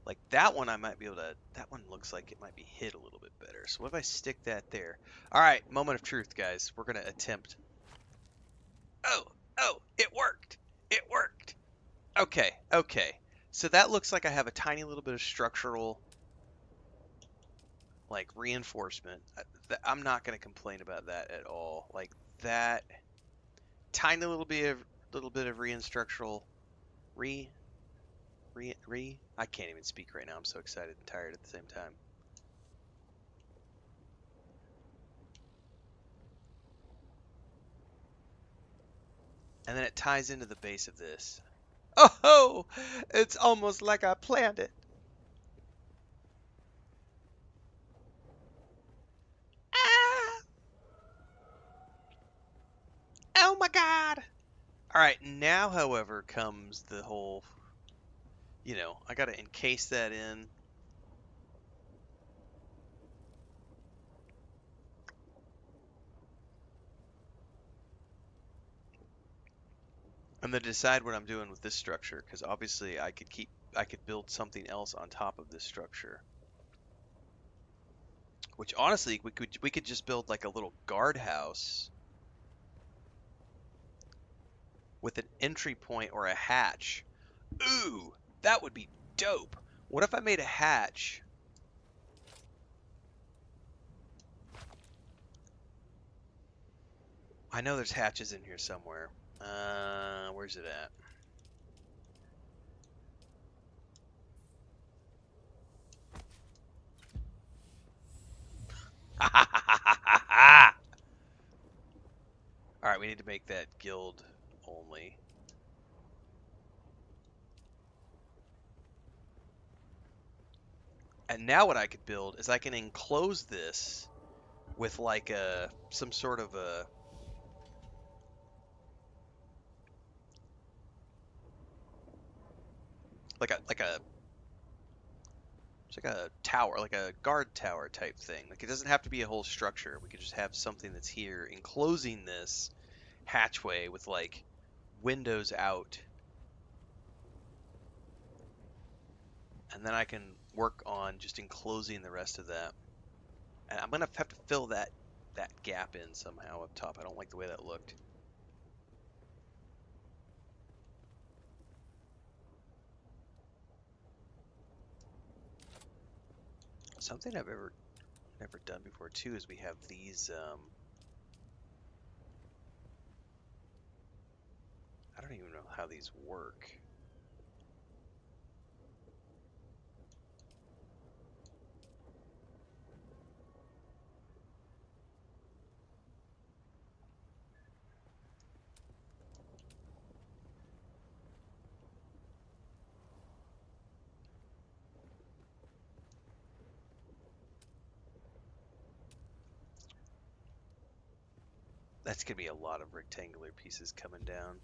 Like that one I might be able to. That one looks like it might be hid a little bit better. So what if I stick that there? All right, moment of truth, guys. We're going to attempt. Oh, it worked. It worked. Okay, okay. So that looks like I have a tiny little bit of structural like reinforcement. I'm not going to complain about that at all. Like that tiny little bit of structural re I can't even speak right now. I'm so excited and tired at the same time. And then it ties into the base of this. Oh, it's almost like I planned it. Ah! Oh my god. All right, now however comes the whole, I got to encase that in. And then decide what I'm doing with this structure, because obviously I could build something else on top of this structure. Which honestly, we could just build like a little guardhouse with an entry point or a hatch. Ooh, that would be dope. What if I made a hatch? I know there's hatches in here somewhere. Where's it at? All right, we need to make that guild only. And now what I could build is I can enclose this with like a some sort of a like a it's like a tower, like a guard tower type thing. Like it doesn't have to be a whole structure. We could just have something that's here enclosing this hatchway with like windows out, and then I can work on just enclosing the rest of that. And I'm gonna have to fill that gap in somehow up top. I don't like the way that looked. Something I've ever never done before too is we have these I don't even know how these work. That's gonna be a lot of rectangular pieces coming down.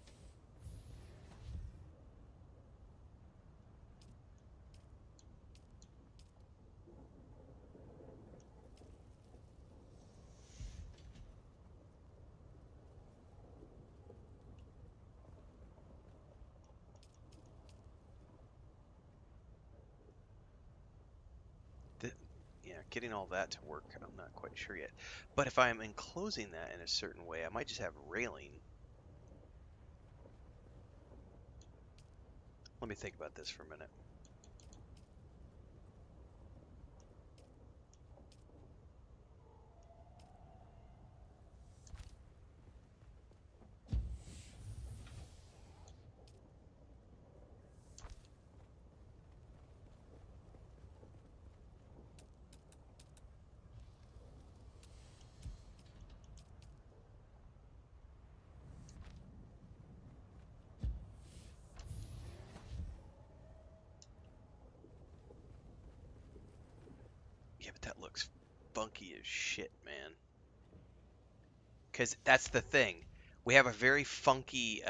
Th yeah, getting all that to work, I'm not quite sure yet. But if I'm enclosing that in a certain way, I might just have railing. Let me think about this for a minute. Yeah, but that looks funky as shit, man. Because that's the thing. We have a very funky,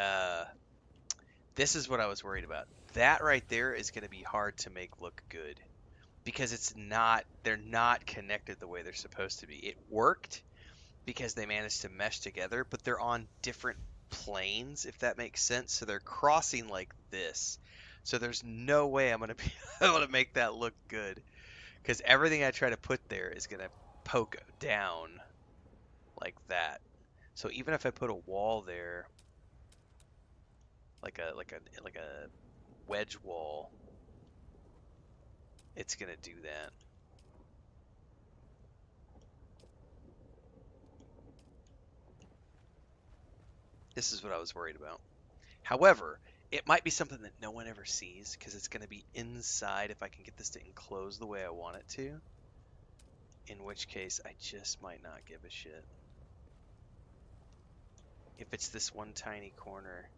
this is what I was worried about. That right there is going to be hard to make look good. Because they're not connected the way they're supposed to be. It worked because they managed to mesh together, but they're on different planes, if that makes sense. So they're crossing like this. So there's no way I'm going to be able to make that look good. Because everything I try to put there is going to poke down like that. So even if I put a wall there, like a wedge wall, it's gonna do that. This is what I was worried about. However, it might be something that no one ever sees because it's gonna be inside if I can get this to enclose the way I want it to. In which case, I just might not give a shit. If it's this one tiny corner,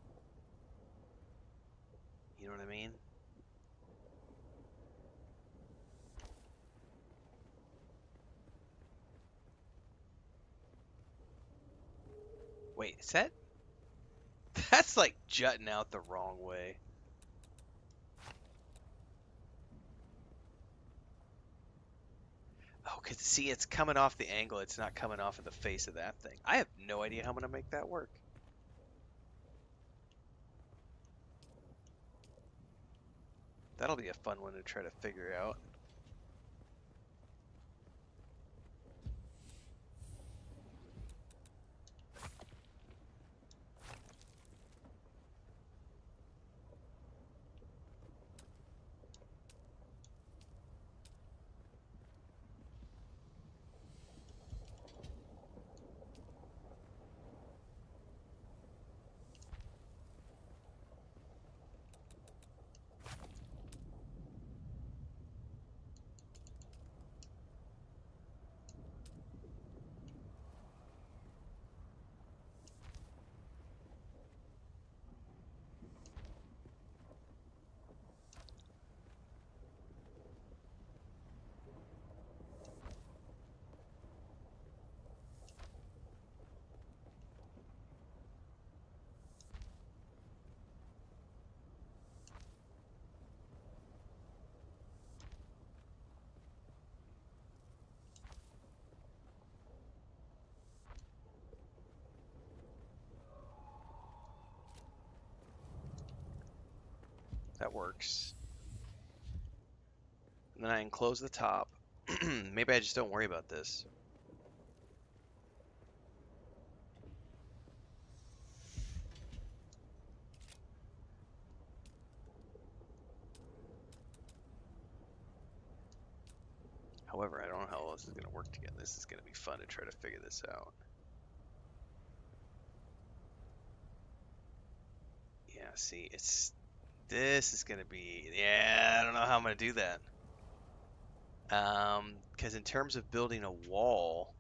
you know what I mean? Wait, is that? That's like jutting out the wrong way. Oh, cause see, it's coming off the angle. It's not coming off of the face of that thing. I have no idea how I'm gonna make that work. That'll be a fun one to try to figure out. That works. And then I enclose the top. Maybe I just don't worry about this. However, I don't know how all this is going to work together. This is going to be fun to try to figure this out. Yeah, see, this is going to be, yeah, I don't know how I'm going to do that. Because in terms of building a wall,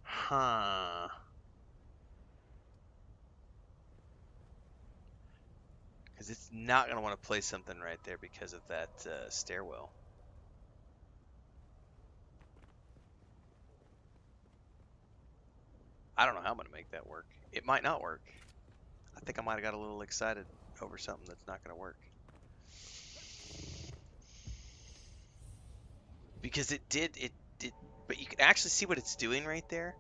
huh? Because it's not going to want to place something right there because of that stairwell. I don't know how I'm going to make that work. It might not work. I think I might have got a little excited over something that's not going to work. Because it did, but you can actually see what it's doing right there.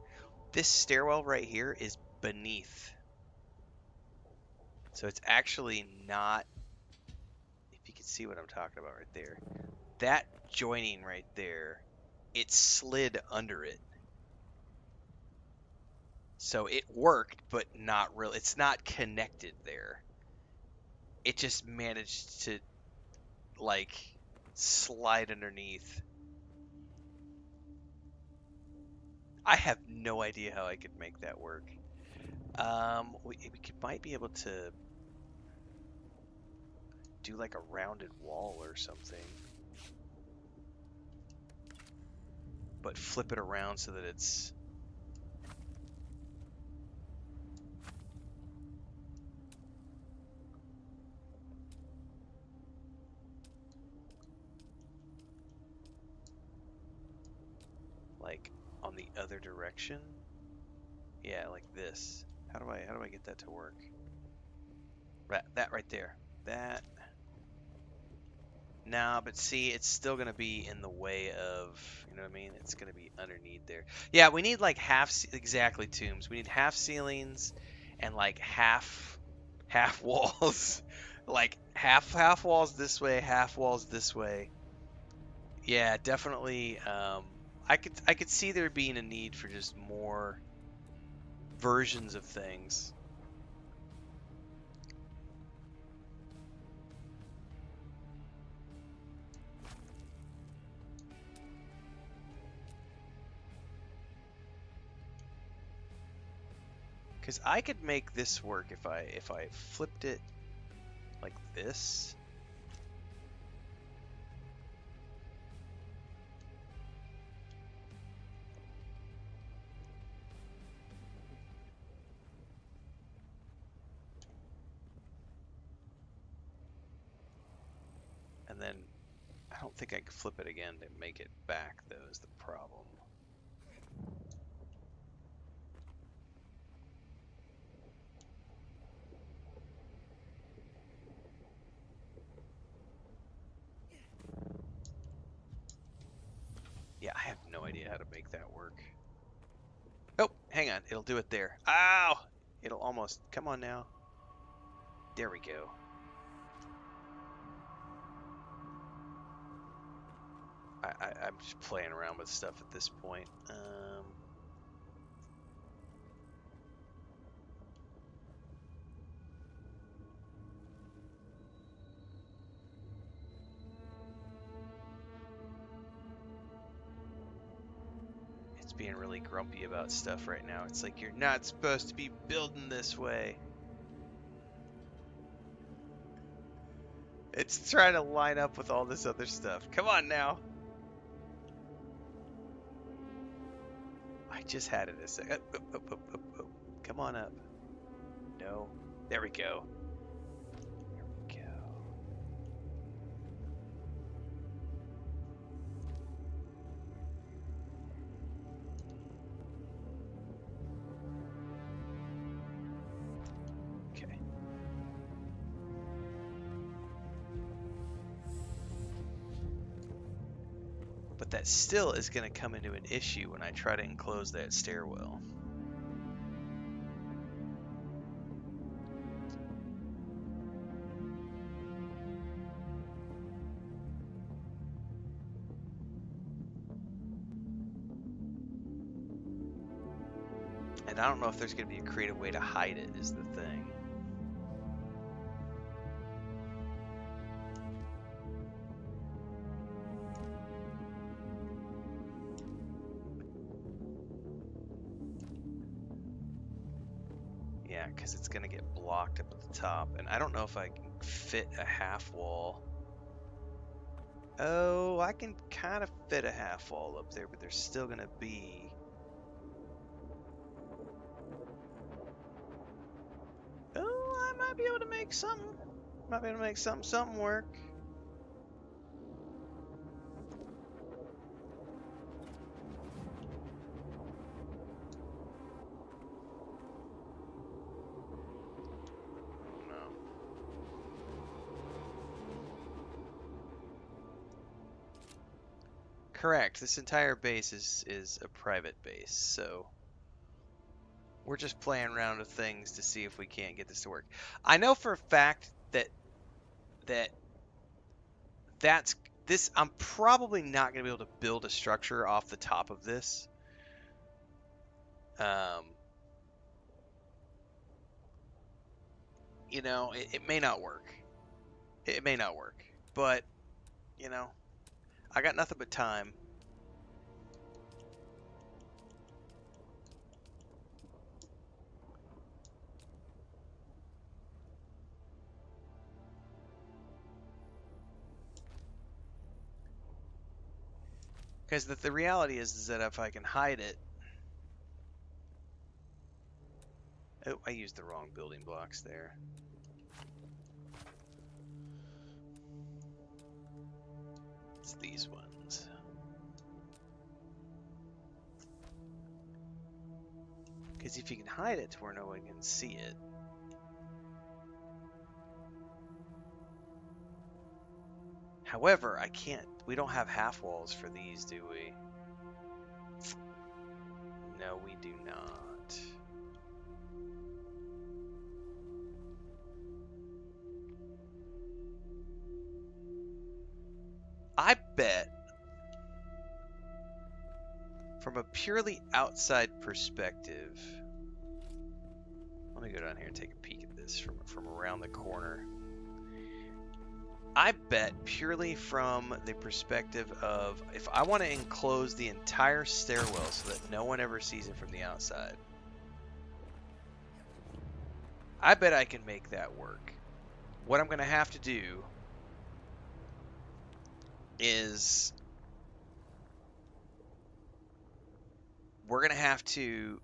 This stairwell right here is beneath. So it's actually not, if you can see what I'm talking about right there. That joining right there, it slid under it. So it worked, but not really. It's not connected there. It just managed to, like, slide underneath. I have no idea how I could make that work. Might be able to do like a rounded wall or something, but flip it around so that it's like on the other direction. Yeah, like this. How do I get that to work? That right there. That. Nah, but see, it's still gonna be in the way of, you know what I mean? It's gonna be underneath there. Yeah, we need like exactly tombs. We need half ceilings and like half walls. Like half walls this way, half walls this way. Yeah, definitely. I could see there being a need for just more versions of things. Because I could make this work if I flipped it like this. And then I don't think I could flip it again to make it back, though, is the problem. Yeah, I have no idea how to make that work. Oh, hang on. It'll do it there. Ow! It'll almost. Come on now. There we go. I'm just playing around with stuff at this point. It's being really grumpy about stuff right now. It's like, you're not supposed to be building this way. It's trying to line up with all this other stuff. Come on now. I just had it a second. Up. Come on up. No. There we go. There we go. Okay. But that still is going to come into an issue when I try to enclose that stairwell. And I don't know if there's going to be a creative way to hide it is the thing. Yeah, because it's going to get blocked up at the top. And I don't know if I can fit a half wall. Oh, I can kind of fit a half wall up there, but there's still going to be... Oh, I might be able to make something. Might be able to make something work. No. Correct. This entire base is a private base, so we're just playing around with things to see if we can't get this to work. I know for a fact that that's this. I'm probably not going to be able to build a structure off the top of this. Um, you know, it may not work. It may not work, but you know, I got nothing but time. Because the reality is that if I can hide it... Oh, I used the wrong building blocks there. It's these ones. Because if you can hide it to where no one can see it... However, I can't... We don't have half walls for these, do we? No, we do not. I bet, from a purely outside perspective... Let me go down here and take a peek at this from around the corner. I bet purely from the perspective of if I want to enclose the entire stairwell so that no one ever sees it from the outside, I bet I can make that work. What I'm going to have to do is we're going to have to,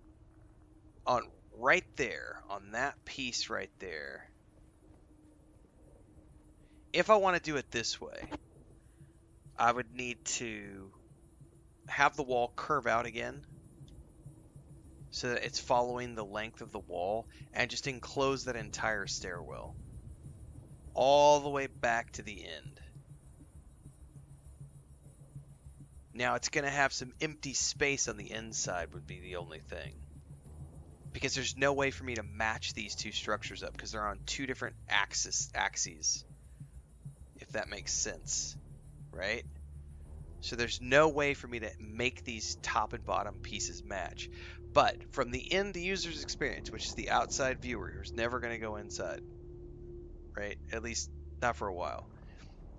on right there, on that piece right there, if I want to do it this way, I would need to have the wall curve out again so that it's following the length of the wall and just enclose that entire stairwell all the way back to the end. Now it's going to have some empty space on the inside would be the only thing. Because there's no way for me to match these two structures up because they're on two different axes. If that makes sense, right? So there's no way for me to make these top and bottom pieces match. But from the end user's experience, which is the outside viewer who's never going to go inside, right? At least not for a while,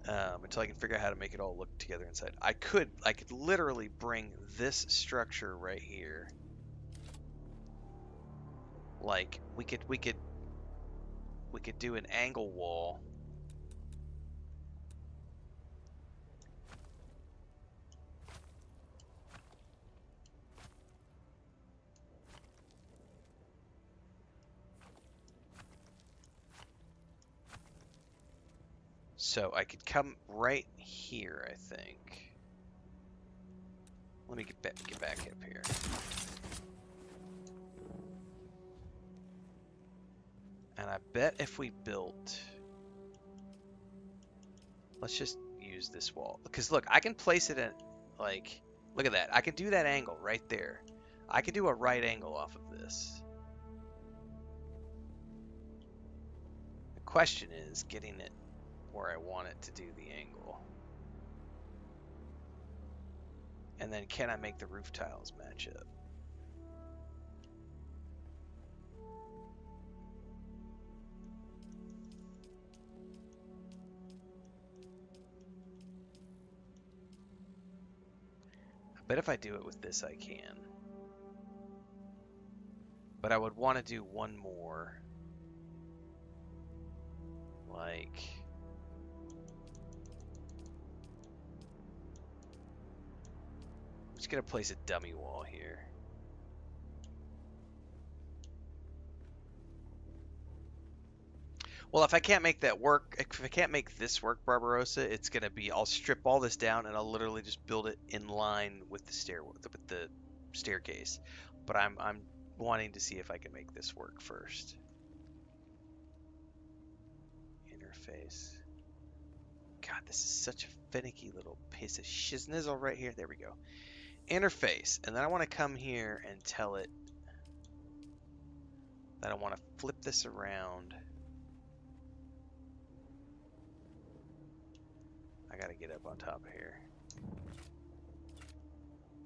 until I can figure out how to make it all look together inside. I could literally bring this structure right here. Like we could do an angle wall. So I could come right here, I think. Let me get back up here. And I bet if we built... Let's just use this wall. Because look, I can place it in... Like, look at that. I can do that angle right there. I can do a right angle off of this. The question is getting it where I want it to do the angle. And then can I make the roof tiles match up? I bet if I do it with this, I can. But I would want to do one more. Like... I'm just going to place a dummy wall here. Well, if I can't make that work, if I can't make this work, Barbarossa, it's gonna be I'll strip all this down and I'll literally just build it in line with the staircase. But I'm wanting to see if I can make this work first. Interface. God, this is such a finicky little piece of shiznizzle right here. There we go. Interface, and then I want to come here and tell it that I want to flip this around. I gotta get up on top of here.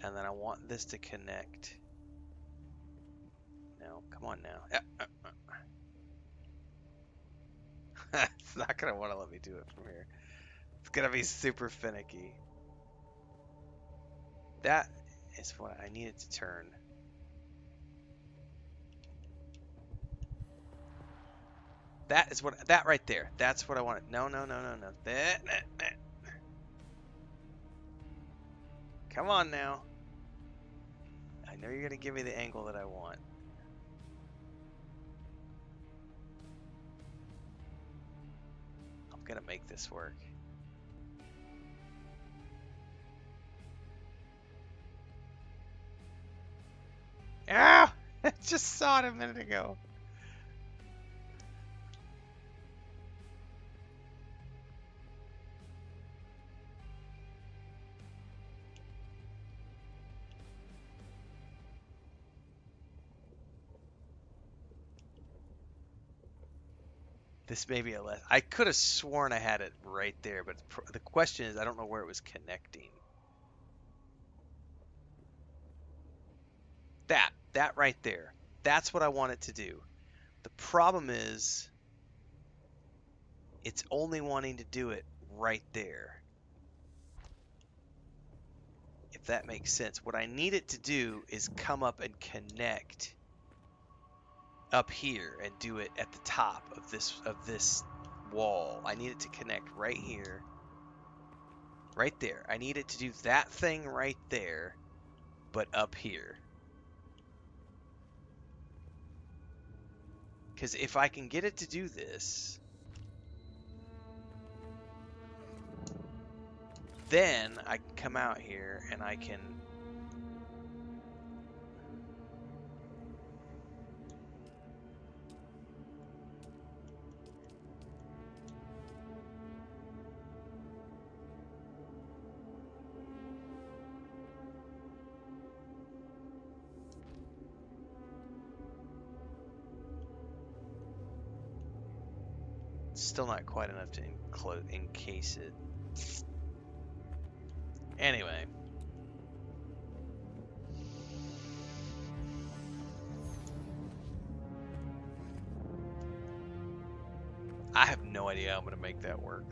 And then I want this to connect. No, come on now. It's not gonna want to let me do it from here. It's gonna be super finicky. That is what I need it to turn. That is what, that right there. That's what I want. No, no, no, no, no. That. Come on now. I know you're gonna give me the angle that I want. I'm gonna make this work. Ah! I just saw it a minute ago. This may be a less. I could have sworn I had it right there, but the question is, I don't know where it was connecting. That right there. That's what I want it to do. The problem is, it's only wanting to do it right there. If that makes sense. What I need it to do is come up and connect up here and do it at the top of this wall. I need it to connect right here. Right there. I need it to do that thing right there, but up here. Because if I can get it to do this, then I can come out here and I can... Still not quite enough to encase it. Anyway. I have no idea how I'm going to make that work.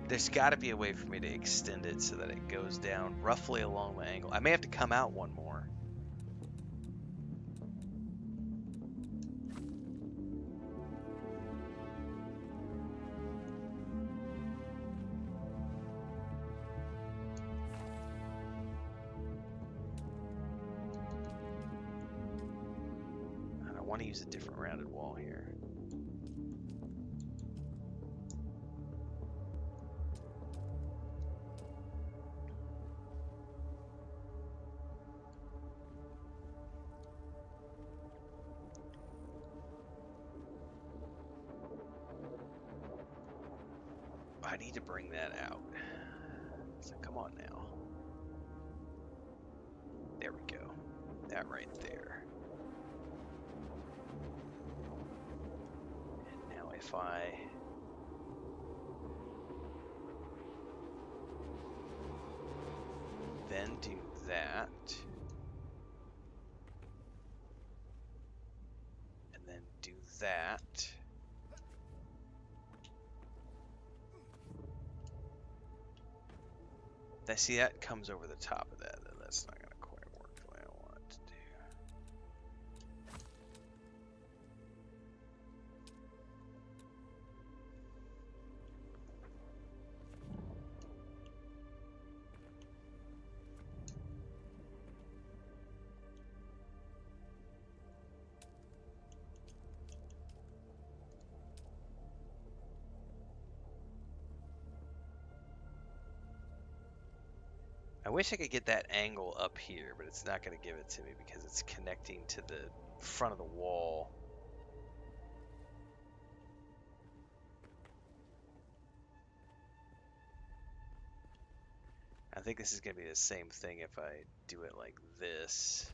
There's got to be a way for me to extend it so that it goes down roughly along the angle. I may have to come out one more. And I want to use a different rounded wall here. I need to bring that out. So come on now. There we go. That right there. And now if I then do that, and then do that, see that comes over the top of that. That's not gonna quite work the way I want it to do. I wish I could get that angle up here, but it's not going to give it to me because it's connecting to the front of the wall. I think this is going to be the same thing if I do it like this.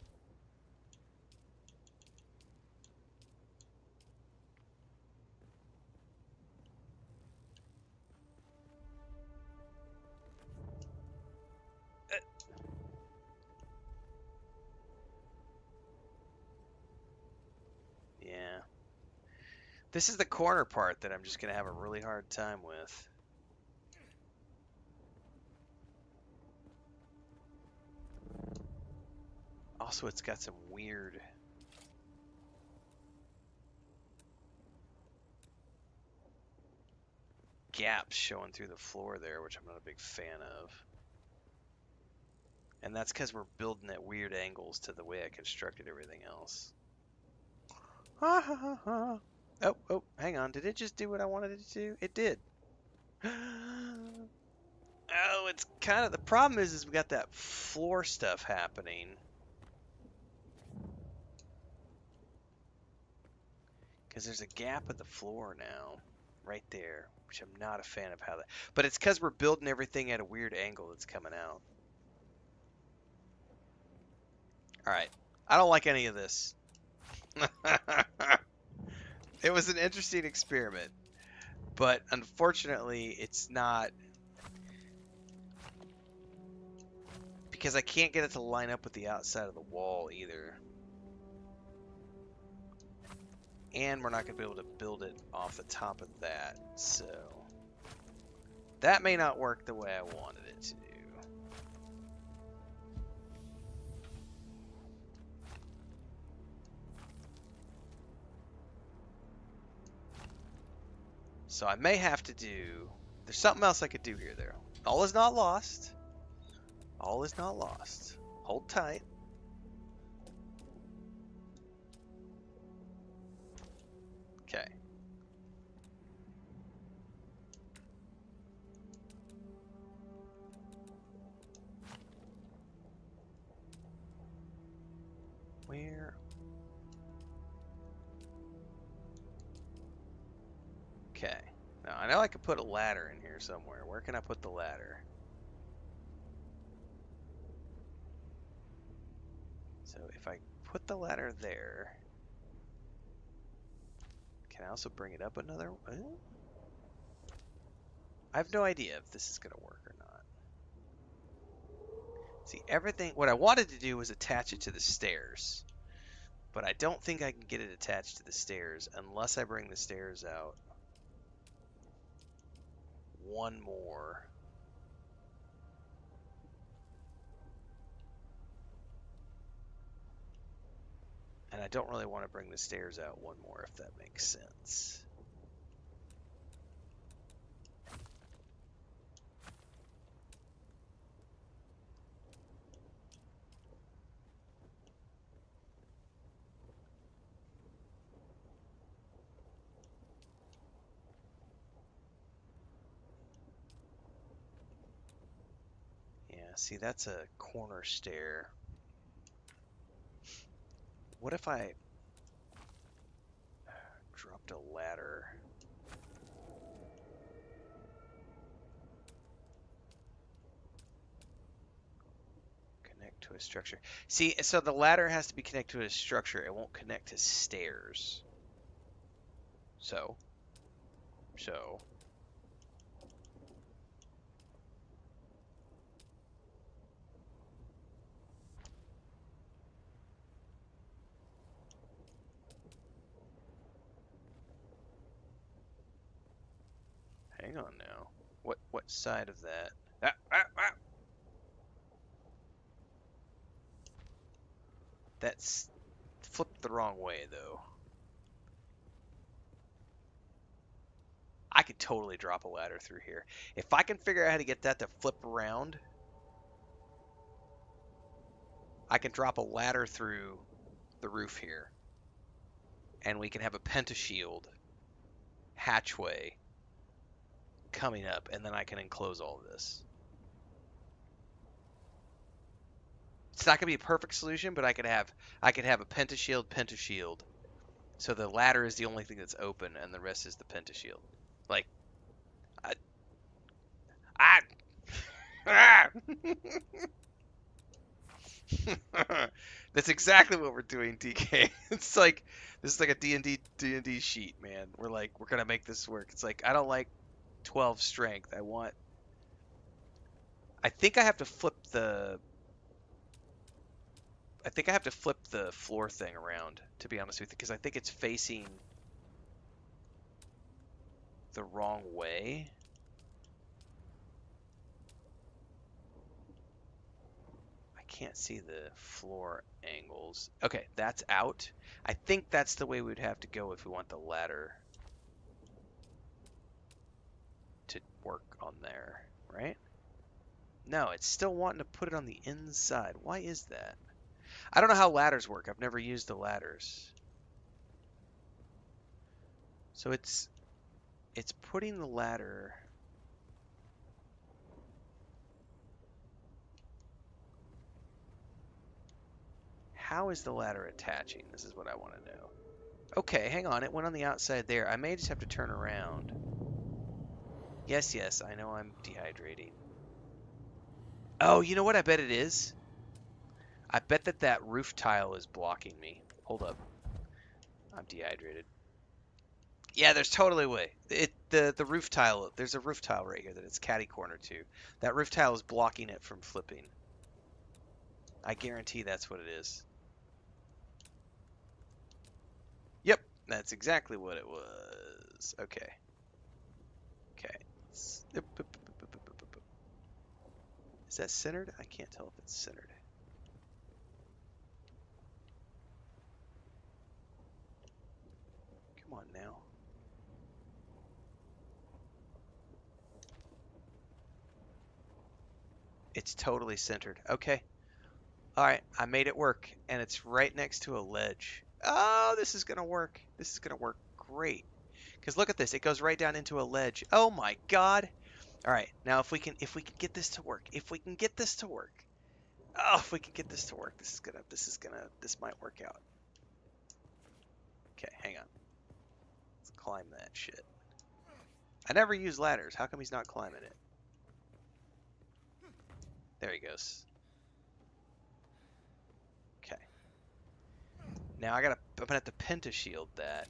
Yeah. This is the corner part that I'm just going to have a really hard time with. Also, it's got some weird gaps showing through the floor there, which I'm not a big fan of. And that's because we're building at weird angles to the way I constructed everything else. Ha ha ha ha. Oh, hang on. Did it just do what I wanted it to do? It did. Oh, it's kind of, the problem is we got that floor stuff happening. Because there's a gap at the floor now, right there, which I'm not a fan of how that, but it's because we're building everything at a weird angle that's coming out. All right, I don't like any of this. It was an interesting experiment, but unfortunately it's not, because I can't get it to line up with the outside of the wall either. And we're not going to be able to build it off the top of that, so that may not work the way I wanted it to. So I may have to do, there's something else I could do here though. All is not lost. All is not lost. Hold tight. Okay. Where? Okay. Now I know I could put a ladder in here somewhere. Where can I put the ladder? So if I put the ladder there, can I also bring it up another? I have no idea if this is going to work or not. See, everything, what I wanted to do was attach it to the stairs, but I don't think I can get it attached to the stairs unless I bring the stairs out one more. And I don't really want to bring the stairs out one more, if that makes sense. Yeah, see, that's a corner stair. What if I dropped a ladder? Connect to a structure. See, so the ladder has to be connected to a structure. It won't connect to stairs. So, so. Hang on now. What side of that? Ah! That's flipped the wrong way though. I could totally drop a ladder through here. If I can figure out how to get that to flip around, I can drop a ladder through the roof here. And we can have a pentashield hatchway coming up, and then I can enclose all of this. It's not gonna be a perfect solution, but I could have a pentashield. So the ladder is the only thing that's open, and the rest is the pentashield. Like, I, I, ah! That's exactly what we're doing, DK. It's like this is like a D&D sheet, man. We're gonna make this work. It's like I don't like 12 strength. I think I have to flip the floor thing around, to be honest with you, because I think it's facing the wrong way. I can't see the floor angles. Okay, that's out. I think that's the way we'd have to go if we want the ladder to work on there, right? No, it's still wanting to put it on the inside. Why is that? I don't know how ladders work. I've never used the ladders. So it's putting the ladder. How is the ladder attaching? This is what I want to know. Okay, hang on. It went on the outside there. I may just have to turn around. Yes, I know I'm dehydrating. Oh, you know what I bet it is? I bet that roof tile is blocking me. Hold up. I'm dehydrated. Yeah, there's totally a way. The roof tile, there's a roof tile right here that it's catty corner to. That roof tile is blocking it from flipping. I guarantee that's what it is. Yep, that's exactly what it was. Okay. Okay. Is that centered? I can't tell if it's centered. Come on now. It's totally centered. Okay. Alright, I made it work. And it's right next to a ledge. Oh, this is going to work. This is going to work great. Because look at this. It goes right down into a ledge. Oh my god. Alright, now if we can get this to work. If we can get this to work. Oh, if we can get this to work. This might work out. Okay, hang on. Let's climb that shit. I never use ladders. How come he's not climbing it? There he goes. Okay. Now I'm gonna have to pentashield that.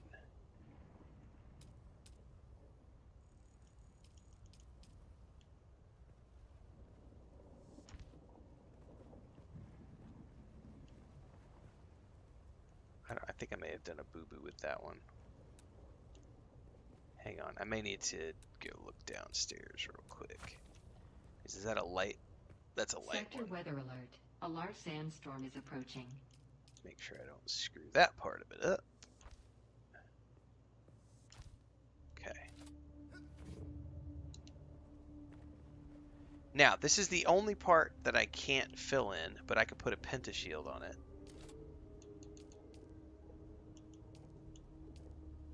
I think I may have done a boo-boo with that one. Hang on, I may need to go look downstairs real quick. Is that a light? That's a light Sector one. weather alert. A large sandstorm is approaching. Make sure I don't screw that part of it up. Okay. Now, this is the only part that I can't fill in, but I could put a pentashield on it.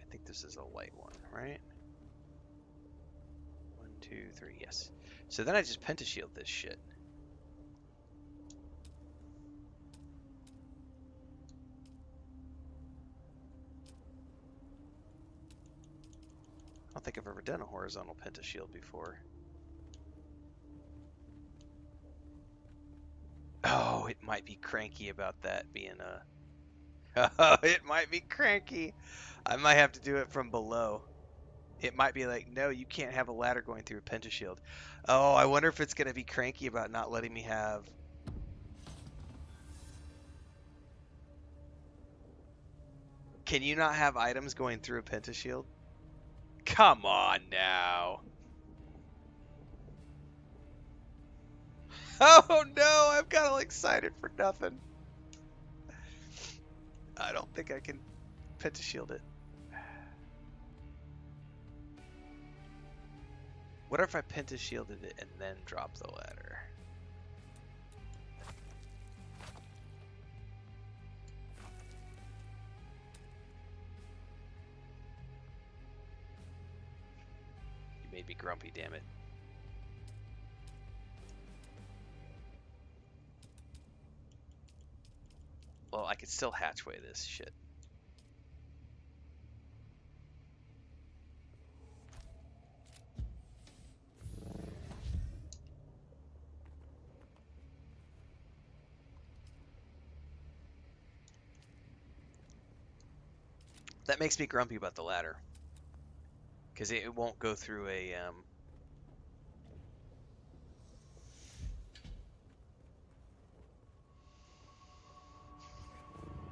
I think this is a light one, right? 1, 2, 3, yes. So then I just pentashield this shit. I don't think I've ever done a horizontal pentashield before. Oh, it might be cranky about that being a. Oh, it might be cranky. I might have to do it from below. It might be like, no, you can't have a ladder going through a pentashield. Oh, I wonder if it's gonna be cranky about not letting me have. Can you not have items going through a pentashield? Come on now. Oh no, I've got all excited for nothing. I don't think I can pentashield it. What if I pentashielded it and then dropped the ladder? You made me grumpy, damn it. Well, I could still hatchway this shit. That makes me grumpy about the ladder. Because it won't go through a,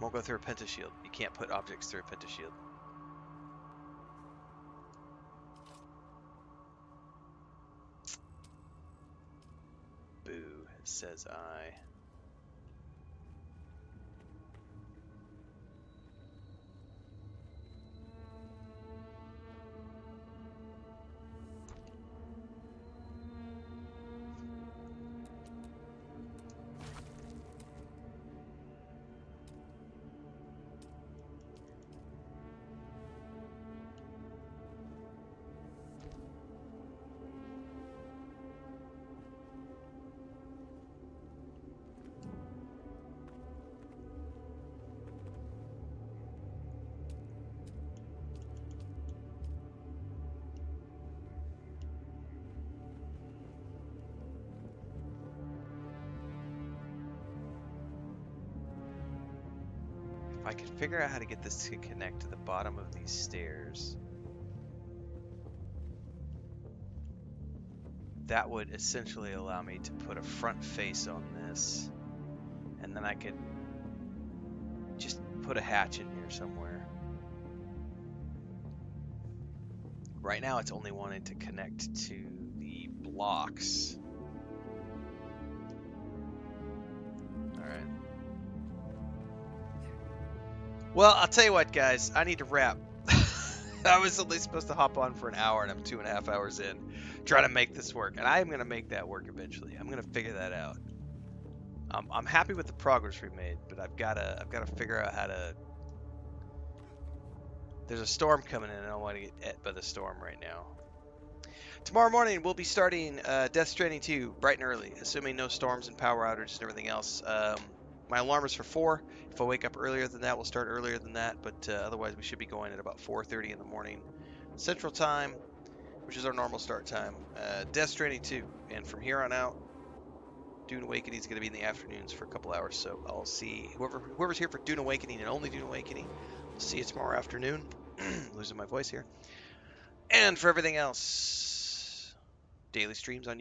won't go through a pentashield. You can't put objects through a pentashield. Boo, says I. If I could figure out how to get this to connect to the bottom of these stairs, that would essentially allow me to put a front face on this, and then I could just put a hatch in here somewhere. Right now it's only wanting to connect to the blocks. Alright. Well, I'll tell you what, guys. I need to wrap. I was only supposed to hop on for an hour, and I'm 2.5 hours in trying to make this work. And I am going to make that work eventually. I'm going to figure that out. I'm happy with the progress we made, but I've got to figure out how to... There's a storm coming in, and I don't want to get hit by the storm right now. Tomorrow morning, we'll be starting Death Stranding 2 bright and early, assuming no storms and power outages and everything else. My alarm is for 4. If I wake up earlier than that, we'll start earlier than that, but otherwise we should be going at about 4:30 in the morning Central Time, which is our normal start time. Death Stranding 2, and from here on out, Dune Awakening is going to be in the afternoons for a couple hours, so I'll see whoever's here for Dune Awakening and only Dune Awakening. I'll see you tomorrow afternoon. Losing my voice here. And for everything else, daily streams on